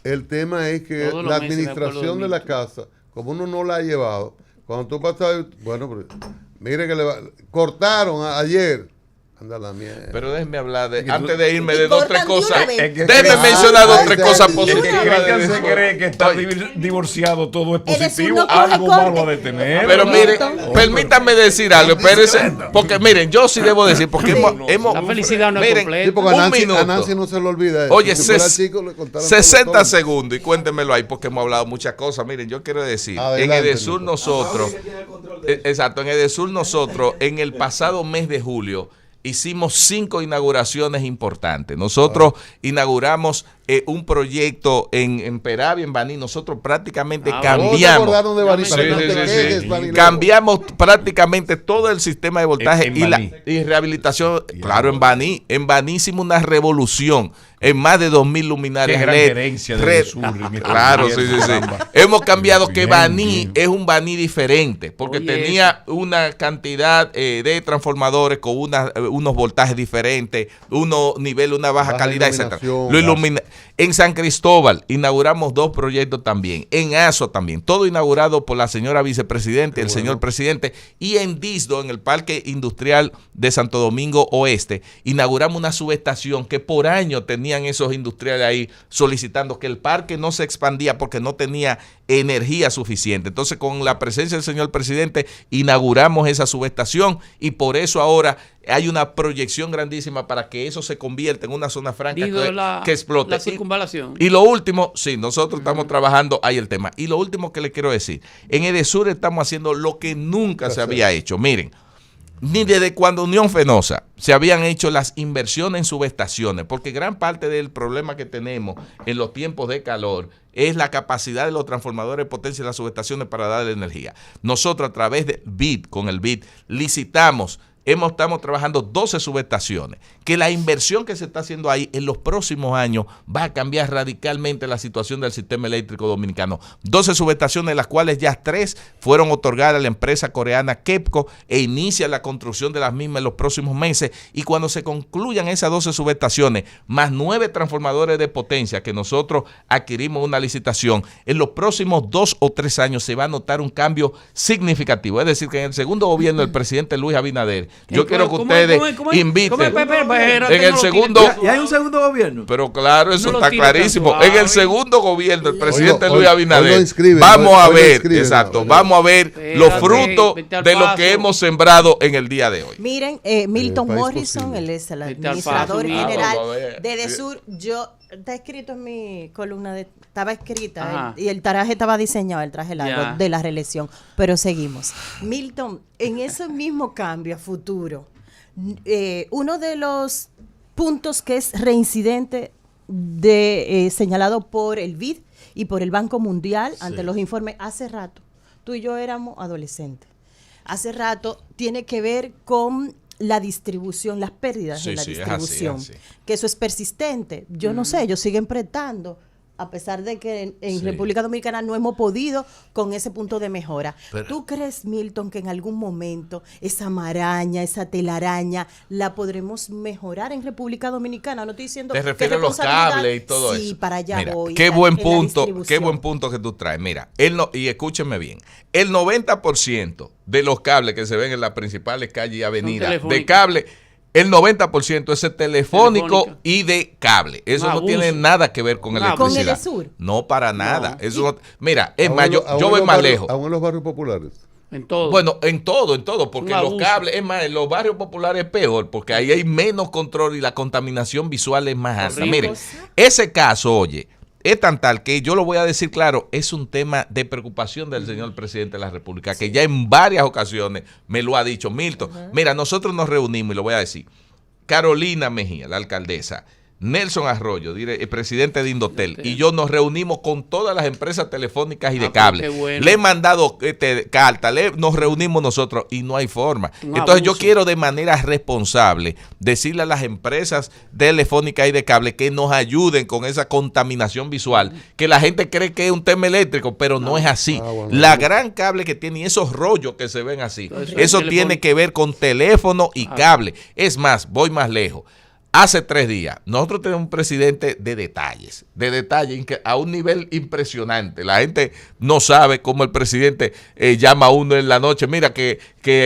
el tema es que Todos los la meses me acuerdo administración de de la Milton. casa, como uno no la ha llevado, cuando tú pasas, bueno, pero, mire que cortaron ayer. Anda la mierda. pero déjenme hablar de, antes de irme de Y dos, tres cortan de una cosas. vez. Déjenme mencionar dos, Ay, tres ay, cosas ay, positivas. ay, de Cristian se eso. cree que está Oye, divorciado, todo es Eres positivo, uno coge algo corte. malo ha de tener. Pero mire, Milton. permítanme decir algo, espérense, porque miren, yo sí debo decir, porque hemos La felicidad no es miren, completa. Sí, porque un a minuto. Nancy no se lo olvida. Oye, Si fuera chico, le contaron 60 todo. segundos y cuéntenmelo ahí porque hemos hablado muchas cosas. Miren, yo quiero decir, Adelante, en Edesur Milton. nosotros, exacto, en Edesur nosotros, en el pasado mes de julio, hicimos 5 inauguraciones importantes. Nosotros inauguramos un proyecto en Peravia, en Baní. Nosotros prácticamente ¿Cómo te cambiamos. acordaron de Baní? Sí, Para que no sí, te sí, quejes, sí. Baní. Cambiamos prácticamente todo el sistema de voltaje En y Baní. y rehabilitación. Claro, en Baní. En Baní hicimos una revolución en más de 2,000 luminarias Qué gran LED. gerencia de Edesur en este Claro, sí, gobierno, sí, sí. caramba. Hemos cambiado que Bien, Baní bien. es un Baní diferente porque Oye, tenía una cantidad de transformadores con unos voltajes diferentes, una baja Baja calidad, etcétera. iluminación, En San Cristóbal inauguramos 2 proyectos también. En ASO también. Todo inaugurado por la señora vicepresidenta, el señor presidente. Y en Disdo, en el Parque Industrial de Santo Domingo Oeste, inauguramos una subestación que por año tenían esos industriales ahí solicitando que el parque no se expandía porque no tenía energía suficiente. Entonces, con la presencia del señor presidente, inauguramos esa subestación y por eso ahora hay una proyección grandísima para que eso se convierta en una zona franca que explote. La circunvalación. Y lo último, sí, nosotros estamos trabajando, ahí el tema. Y lo último que le quiero decir, en Edesur estamos haciendo lo que nunca se había hecho. Miren, ni desde cuando Unión Fenosa se habían hecho las inversiones en subestaciones, porque gran parte del problema que tenemos en los tiempos de calor es la capacidad de los transformadores de potencia de las subestaciones para darle energía. Nosotros a través de BID, con el BID, licitamos. Estamos trabajando 12 subestaciones, que la inversión que se está haciendo ahí en los próximos años va a cambiar radicalmente la situación del sistema eléctrico dominicano. 12 subestaciones, las cuales ya 3 fueron otorgadas a la empresa coreana KEPCO e inicia la construcción de las mismas en los próximos meses. Y cuando se concluyan esas 12 subestaciones, más 9 transformadores de potencia que nosotros adquirimos una licitación, en los próximos 2 o 3 años se va a notar un cambio significativo. Es decir, que en el segundo gobierno del presidente Luis Abinader, yo quiero que ustedes inviten en el segundo. ¿Y hay un segundo gobierno? Pero claro, eso No lo está tire tan clarísimo. suave. En el segundo gobierno, el presidente Hoy Luis lo Abinader, inscriben, vamos a hoy lo ver, inscriben, exacto, hoy. vamos a ver los Espérate, frutos vete al de lo paso. que hemos sembrado en el día de hoy. Miren, Milton país Morrison, posible. él es el Vete al administrador paso, general vamos a ver. de Edesur. Está escrito en mi columna, estaba escrita, Ajá. y el traje estaba diseñado, el traje largo Ya. de la reelección, pero seguimos. Milton, en ese mismo cambio a futuro, uno de los puntos que es reincidente señalado por el BID y por el Banco Mundial ante los informes hace rato, tú y yo éramos adolescentes. Hace rato tiene que ver con la distribución, las pérdidas Sí, en la sí, es distribución, así. que eso es persistente. Yo no sé, ellos siguen prestando, a pesar de que en Sí. República Dominicana no hemos podido con ese punto de mejora. Pero- ¿Tú crees, Milton, que en algún momento esa maraña, esa telaraña, la podremos mejorar en República Dominicana? No estoy diciendo Te que refieres a los responsabilidad- cables y todo eso. Sí, para allá Mira, voy. qué en buen la punto, qué distribución. buen punto que tú traes. Mira, y escúchenme bien, el 90% de los cables que se ven en las principales calles y avenidas de telefónicos. cable, el 90% es telefónico Telefónica. y de cable. Eso Un no abuso. tiene nada que ver con Un electricidad. abuso. ¿Con Edesur? No, para nada. No. Eso no- mira, es Aún más, en yo lo- aún yo en voy los más barrios- lejos. Aún en los barrios populares. En todo. Bueno, en todo, porque Un los abuso. cables, es más, en los barrios populares es peor, porque ahí hay menos control y la contaminación visual es más alta. Horrible. Mire, ese caso, oye, es tan tal que yo lo voy a decir claro, es un tema de preocupación del señor presidente de la República, que ya en varias ocasiones me lo ha dicho. Milton, mira, nosotros nos reunimos y lo voy a decir. Carolina Mejía, la alcaldesa, Nelson Arroyo, el presidente de Indotel, y yo nos reunimos con todas las empresas telefónicas y de Ah, cable. pero qué bueno. Le he mandado carta, nos reunimos nosotros y no hay forma. Un Entonces yo abuso. quiero de manera responsable decirle a las empresas telefónicas y de cable que nos ayuden con esa contaminación visual, que la gente cree que es un tema eléctrico, pero no es así. Ah, bueno. La gran cable que tiene y esos rollos que se ven así, Eso es eso telefónico. tiene que ver con teléfono y cable. Es más, voy más lejos. Hace 3 días, nosotros tenemos un presidente de detalles a un nivel impresionante. La gente no sabe cómo el presidente llama a uno en la noche, mira que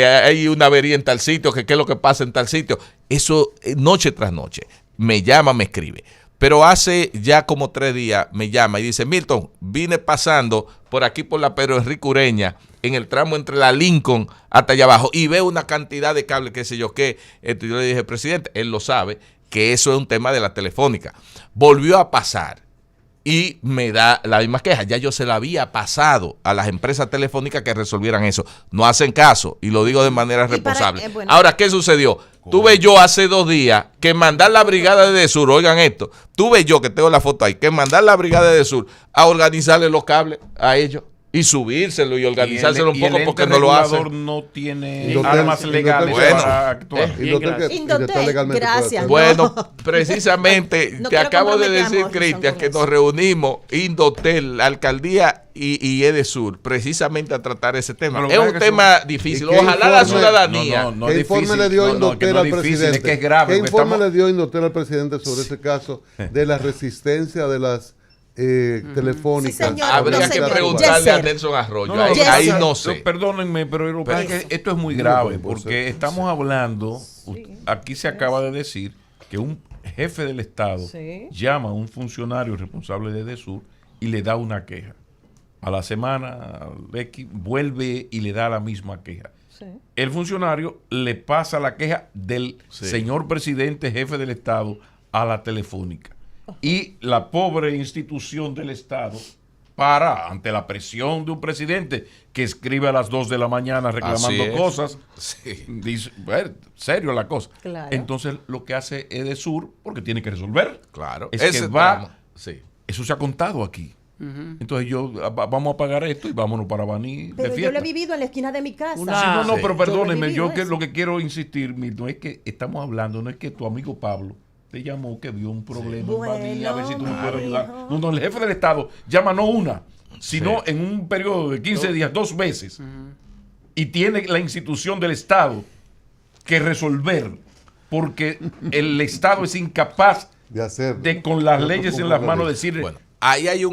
hay una avería en tal sitio, que qué es lo que pasa en tal sitio. Eso noche tras noche, me llama, me escribe. Pero hace ya como 3 días me llama y dice, Milton, vine pasando por aquí por la Pedro Enrique Ureña, en el tramo entre la Lincoln hasta allá abajo, y veo una cantidad de cables, qué sé yo qué. Yo le dije, presidente, él lo sabe, que eso es un tema de la telefónica. Volvió a pasar y me da la misma queja. Ya yo se la había pasado a las empresas telefónicas que resolvieran eso. No hacen caso, y lo digo de manera Y para- responsable. bueno. Ahora, ¿qué sucedió? Tuve yo hace 2 días que mandar la brigada de Sur, oigan esto, tuve yo, que tengo la foto ahí, que mandar la brigada de Sur a organizarle los cables a ellos y subírselo y organizárselo un poco, porque no lo hacen. No tiene Indotel- armas legales Indotel- para actuar. Y Bien, lo gracias. que Indotel, está legalmente gracias. puede hacer. Bueno, precisamente, No te quiero acabo de comprometer a decir, Morrison Cristian, con que eso. nos reunimos, Indotel, la alcaldía y Edesur, precisamente a tratar ese tema. Pero Es vea un que tema ¿Y difícil. qué Ojalá la informe- ciudadanía. No, ¿Qué es informe difícil. le dio No, no, Indotel que no al es difícil, presidente? es que es grave, ¿Qué porque informe estamos- le dio Indotel al presidente sobre ese caso de la resistencia de las telefónicas? Sí, señor. Habría No, que señor. preguntarle a Yeser. Nelson Arroyo. No, ahí, Yeser. ahí no sé. Perdónenme, pero lo que pasa es que esto es muy grave, porque estamos hablando, aquí se acaba de decir que un jefe del Estado Sí. llama a un funcionario responsable de Edesur y le da una queja. A la semana, X vuelve y le da la misma queja. Sí. El funcionario le pasa la queja del Sí. señor presidente, jefe del Estado, a la telefónica. Y la pobre institución del Estado para, ante la presión de un presidente que escribe a las 2 de la mañana Así reclamando es. cosas, Sí. dice, bueno, serio la cosa. Claro. Entonces lo que hace Edesur, porque tiene que resolver, Claro. es Ese que va, tramo, sí. eso se ha contado aquí. Entonces vamos a pagar esto y vámonos para Baní de Pero yo fiesta. lo he vivido en la esquina de mi casa. Una- Sí, no, Sí. pero perdónenme, vivido yo que eso. lo que quiero insistir, Milton, es que estamos hablando, no es que tu amigo Pablo te llamó que vio un problema en Baní, a ver si tú me Bueno, puedes ayudar. mijo. No, el jefe del Estado llama no una, sino Sí. en un periodo de 15 días, 2 veces. Y tiene la institución del Estado que resolver, porque el Estado es incapaz De hacer. de, con las leyes en las manos, decir, Bueno, ahí hay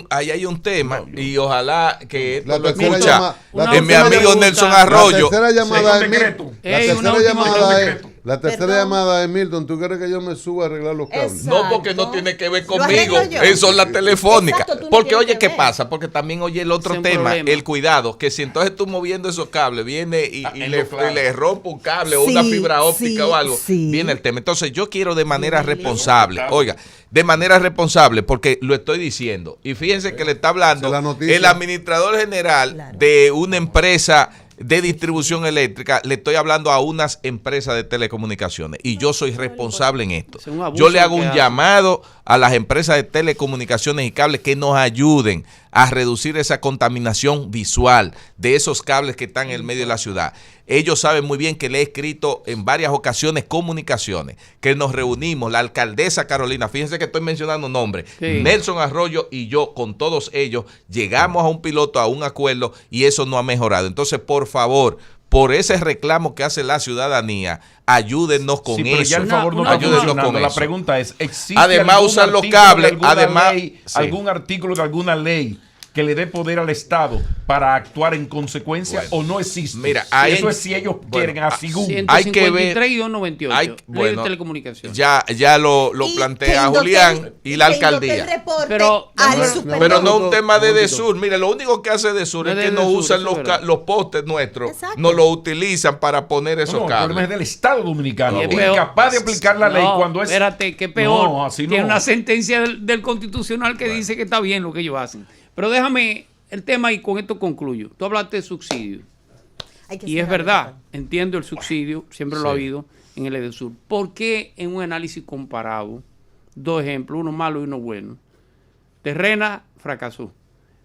un tema, y ojalá que esto La lo tercera escucha llama- la mi tercera amigo pregunta. Nelson Arroyo. La tercera llamada Según es decreto. Milton. Ey, una última La tercera Perdón. llamada es Milton. ¿Tú quieres que yo me suba a arreglar los cables? Exacto. No, porque no tiene que ver Lo conmigo. arreglo yo. Eso es la telefónica. Exacto, tú no Porque tienes oye, que ¿qué ver. pasa? Porque también oye el otro Ese es un tema, problema. el cuidado. Que si entonces tú moviendo esos cables, viene y en le, lo claro. y le rompe un cable o Sí, una fibra óptica sí, o algo, sí. viene el tema. Entonces yo quiero de manera Bien, responsable, oiga, de manera responsable, porque lo estoy diciendo. Y fíjense que le está hablando Esa es la noticia. el administrador general Claro. de una empresa de distribución eléctrica, le estoy hablando a unas empresas de telecomunicaciones y yo soy responsable en esto. Es un abuso Yo le hago que un hace. llamado a las empresas de telecomunicaciones y cables que nos ayuden a reducir esa contaminación visual de esos cables que están en el medio de la ciudad. Ellos saben muy bien que le he escrito en varias ocasiones comunicaciones, que nos reunimos, la alcaldesa Carolina, fíjense que estoy mencionando nombres, Sí. Nelson Arroyo y yo, con todos ellos, llegamos a un piloto, a un acuerdo, y eso no ha mejorado. Entonces, por favor, por ese reclamo que hace la ciudadanía, ayúdennos con Sí, pero ya eso. el favor no Una- está ayúdennos funcionando. con La eso. pregunta es, ¿existe Además, algún usan los artículo cables, de alguna además- ley, sí. algún artículo de alguna ley que le dé poder al Estado para actuar en consecuencia, o no existe? Mira, hay- eso es si ellos quieren, bueno, así. hay que ver- 153 y 298. Hay- Ley bueno, de telecomunicaciones. ya lo Y plantea que Julián Indotel- y la que Indotel alcaldía. reporte Pero- al no, superior. Pero no un Un tema de momentito. Desur. Mire, lo único que hace Desur No es es que de no Desur, usan eso es verdad. los postes nuestros, Exacto. no lo utilizan para poner esos No, el problema es cables. del Estado Dominicano, Y es peor. incapaz de aplicar la ley No, cuando es... espérate, que peor. No, así Tiene no. una sentencia del Constitucional que dice que está bien lo que ellos hacen. Pero déjame el tema y con esto concluyo. Tú hablaste de subsidio. Hay que Y es cerrar, verdad, Rafael. entiendo el subsidio, siempre lo ha Sí. habido en el EDESUR. ¿Por qué en un análisis comparado, dos ejemplos, uno malo y uno bueno? Terrena fracasó.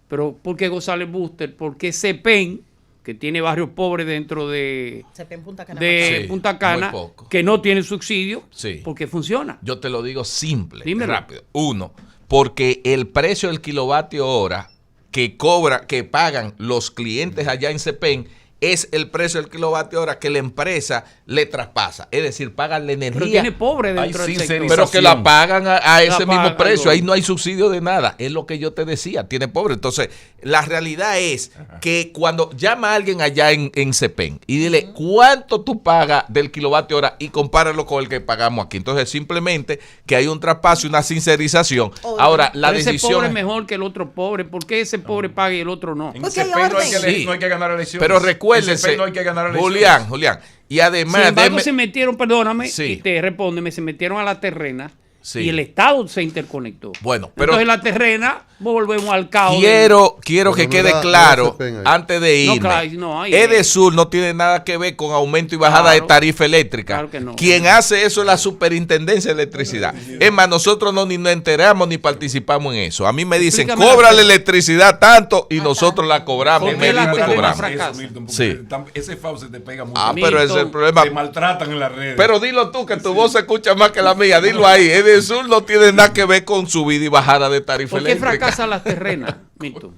Pero ¿por qué González Buster? ¿Por qué CEPEN, que tiene barrios pobres dentro de Se en Punta Cana. de Sí, Punta Cana, muy poco. que no tiene subsidio? Sí. Porque funciona. Yo te lo digo simple, Dímelo. rápido. Uno, porque el precio del kilovatio hora que pagan los clientes allá en CEPEN es el precio del kilovatio hora que la empresa le traspasa. Es decir, pagan la Pero energía, tiene pobre dentro Hay del sector. sincerización. pero que la pagan a ese pagan, mismo precio. algo. Ahí no hay subsidio de nada. Es lo que yo te decía, tiene pobre. Entonces, la realidad es que cuando llama a alguien allá en CEPEN y dile cuánto tú pagas del kilovatio hora y compáralo con el que pagamos aquí. Entonces, simplemente que hay un traspaso y una sincerización. Oye, Ahora, la Pero ese decisión... pobre es mejor que el otro pobre. ¿Por qué ese pobre paga y el otro no? En Porque hay CEPEN no hay, orden. que, Sí. no hay que ganar elecciones. Pero En recuérdese, CEPEN no hay que ganar elecciones. Julián, y además... Sin embargo, déjeme- se metieron, perdóname, Sí. y te respóndeme, se metieron a la terrena Sí. y el Estado se interconectó. Bueno, pero- entonces la terrena, volvemos al caos. Quiero Pero que no quede era- claro, no era CEPEN ahí. antes de No, irme, claro, no, ahí- EDESUR no tiene nada que ver con aumento y bajada Claro. de tarifa eléctrica. Claro que no. Quien hace eso es la Superintendencia de Electricidad. Es más, nosotros ni nos enteramos ni participamos en eso. A mí me dicen, Explícame cobra la- la electricidad tanto y nosotros la cobramos. ¿Por y qué la medimos y terrena cobramos. fracasa? Eso, Milton, porque Sí. ese FAO se te pega mucho. Ah, Milton, pero ese es el problema. Te maltratan en las redes. Pero dilo tú, que tu voz se escucha más que la mía. Dilo ahí. EDESUR no tiene nada que ver con subida y bajada de tarifa ¿Por qué eléctrica. fracasan las terrenas, Milton?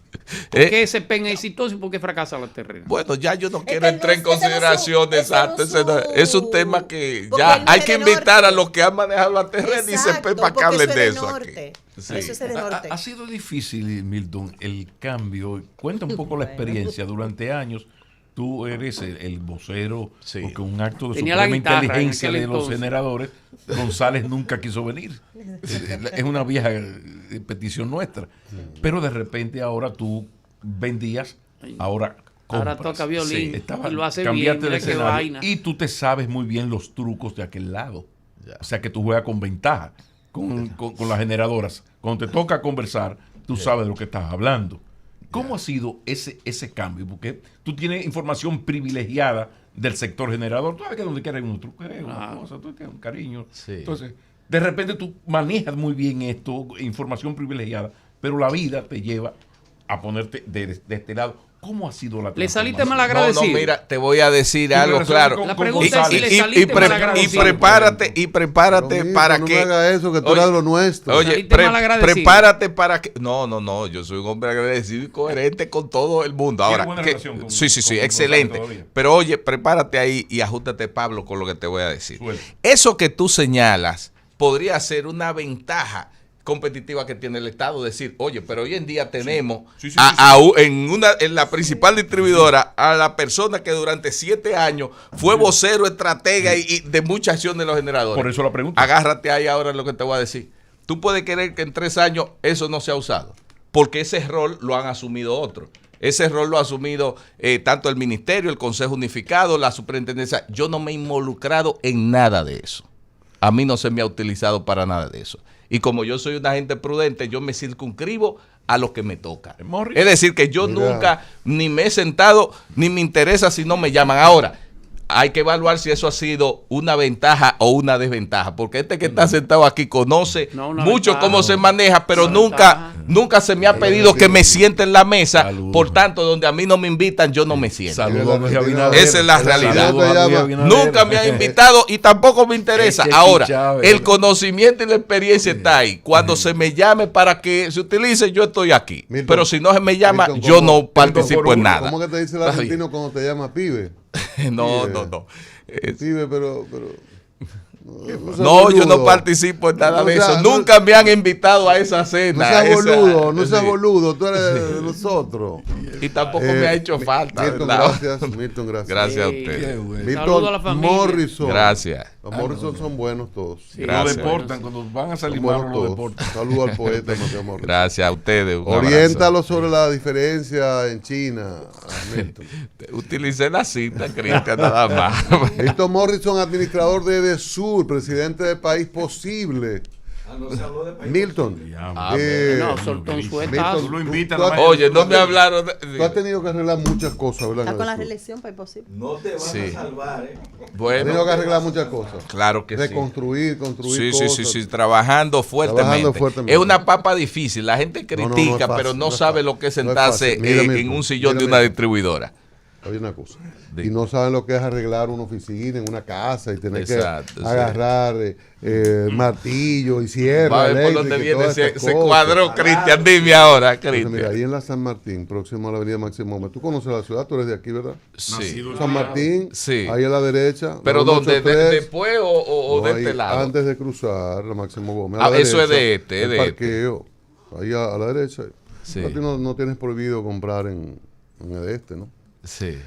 ¿Por ¿Eh? qué ese PEN es exitoso y por qué fracasan las terrenas? Bueno, ya yo no quiero que entrar en no es- ese no es consideraciones su- ese no exactas. es ese no- su- es un tema que porque ya él no hay es que de invitar norte. a los que han manejado la terrena y se Exacto, para que porque hablen eso de es eso norte. aquí. Sí. Eso es de norte. Ha sido difícil, Milton, el cambio. Cuenta un poco la experiencia. Durante años, tú eres el vocero, Sí. porque un acto de Tenía la suprema guitarra en inteligencia aquel de los entonces. generadores, González nunca quiso venir. Es una vieja petición nuestra. Pero de repente ahora tú vendías, ahora Ahora compras. toca violín, Estaba- y lo hace cambiaste bien, de mira qué escenario, vaina. y tú te sabes muy bien los trucos de aquel lado. O sea que tú juegas con ventaja con las generadoras. Cuando te toca conversar, tú sabes de lo que estás hablando. ¿Cómo ha sido ese cambio? Porque tú tienes información privilegiada del sector generador. Tú sabes que donde quiera hay un truco, una cosa, tú tienes un cariño. Sí. Entonces, de repente tú manejas muy bien esto, información privilegiada, pero la vida te lleva a ponerte de este lado. ¿Cómo ha sido la ¿Le saliste transformación? mal No, agradecido? no, mira, te voy a decir Tu algo relación claro. con- La con pregunta es si González. le saliste mal y agradecido. prepárate, Pero, Milton, para no que... me haga eso, que tú Oye, eres lo nuestro. Oye, Saliste mal agradecido. prepárate para que... No, yo soy un hombre agradecido y coherente con todo el mundo. Ahora, buena que- relación con- sí, con excelente. González todavía. Pero oye, prepárate ahí y ajustate, Pablo, con lo que te voy a decir. Suelta. Eso que tú señalas podría ser una ventaja competitiva que tiene el Estado, decir, oye, pero hoy en día tenemos Sí, sí, en la principal distribuidora a la persona que durante 7 años fue vocero, estratega y de mucha acción de los generadores. Por eso la pregunta. Agárrate ahí ahora en lo que te voy a decir. Tú puedes querer que en 3 años eso no se ha usado, porque ese rol lo han asumido otros. Ese rol lo ha asumido tanto el Ministerio, el Consejo Unificado, la Superintendencia. Yo no me he involucrado en nada de eso. A mí no se me ha utilizado para nada de eso. Y como yo soy una gente prudente, yo me circunscribo a lo que me toca. Morris. Es decir, que yo Mira. nunca ni me he sentado, ni me interesa si no me llaman. Ahora, hay que evaluar si eso ha sido una ventaja o una desventaja, porque este que está sentado aquí conoce mucho cómo se maneja, pero nunca se me ha pedido que me siente en la mesa. Saludos. Por tanto, donde a mí no me invitan, yo no me siento. Saludos a Luis Abinader. Esa es la realidad. Saludos a Luis Abinader. Nunca me han invitado y tampoco me interesa. Chequi Ahora, Chávez. el conocimiento y la experiencia está ahí. Cuando se me llame para que se utilice, yo estoy aquí. Milton, Pero si no se me llama, Milton, yo ¿cómo? no participo en nada. ¿Cómo que te dice el Está bien. argentino cuando te llama pibe? No. Pibe, pero No, yo no participo en nada de eso. Nunca me han invitado a esa cena. No seas boludo, tú eres de nosotros. Y tampoco me ha hecho falta, Milton, ¿verdad? gracias, Milton, gracias. Gracias a Sí. usted. Saludo a la familia. Morrison. Gracias. Los Morrison son buenos todos. Sí. Lo Gracias. deportan, cuando van a salir Son buenos malos, lo todos. deportan. Saludo al poeta Mateo Morrison. Gracias a ustedes. Un abrazo. Oriéntalo sobre la diferencia en China, Milton. Utilicé la cita, Cristian, nada más. Milton Morrison, administrador de EDESUR, presidente de País Posible. Milton. No, soltó un suetazo. Milton, Lo invita tú a has- la Oye, no me hablaron. Tú has tenido que arreglar muchas cosas, ¿verdad? Está con la EDESUR? reelección para posible. No te van Sí. a salvar, ¿eh? Has Bueno, tenido que arreglar muchas cosas. claro que De sí. construir Sí, cosas. sí, trabajando fuertemente. fuertemente. Es una papa difícil. La gente No, no, critica, no es fácil, pero no no es sabe fácil. lo que es No es sentarse fácil. Mira, en Milton, un sillón mira, de una Milton. distribuidora. Hay una cosa. Y no saben lo que es arreglar una oficina en una casa y tener Exacto, que sí. agarrar martillo y sierra. Va a ver por eléctrica dónde y viene todas ese estas cosas. cuadro, Cristian. Dime ahora, Entonces, mira, Cristian. ahí en la San Martín, próximo a la avenida Máximo Gómez. Tú conoces la ciudad, tú eres de aquí, ¿verdad? Sí. San Martín, Sí. ahí a la derecha. Pero la ¿dónde? 183, ¿Después o de ahí, este lado? Antes de cruzar la Máximo Gómez. Ah, eso es de este, es el de este. parqueo. Ahí a la derecha. Sí. A ti no tienes prohibido comprar en el de este, ¿no? Sí.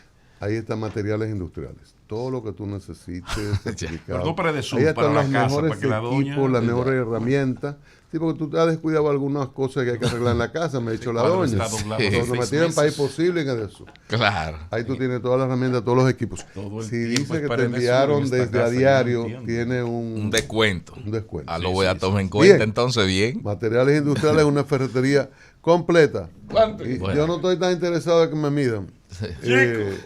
Ahí están materiales industriales. Todo lo que tú necesites. certificado. Pero no para EDESUR, Ahí para están la los casa, mejores para que la doña- equipos, las mejores herramientas. Sí, porque tú te has descuidado algunas cosas que hay que arreglar en la casa, me ha dicho la cuadro doña. está doblado Entonces hace me 6 tienen País meses. Posible en EDESUR. Claro. Ahí tú tienes todas las herramientas, todos los equipos. Todo el Si tiempo dice es que para te EDESUR enviaron en esta desde a casa, yo diario, no entiendo. tiene Un un descuento. descuento. Ah, lo Sí, voy a sí, tomar sí. en cuenta, Bien. entonces bien. Materiales industriales, una ferretería completa. ¿Cuánto? Y Bueno. yo no estoy tan interesado en que me midan. Seguimos.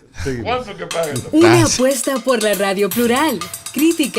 ¿Cuánto que pagan? Una apuesta por la radio plural, crítica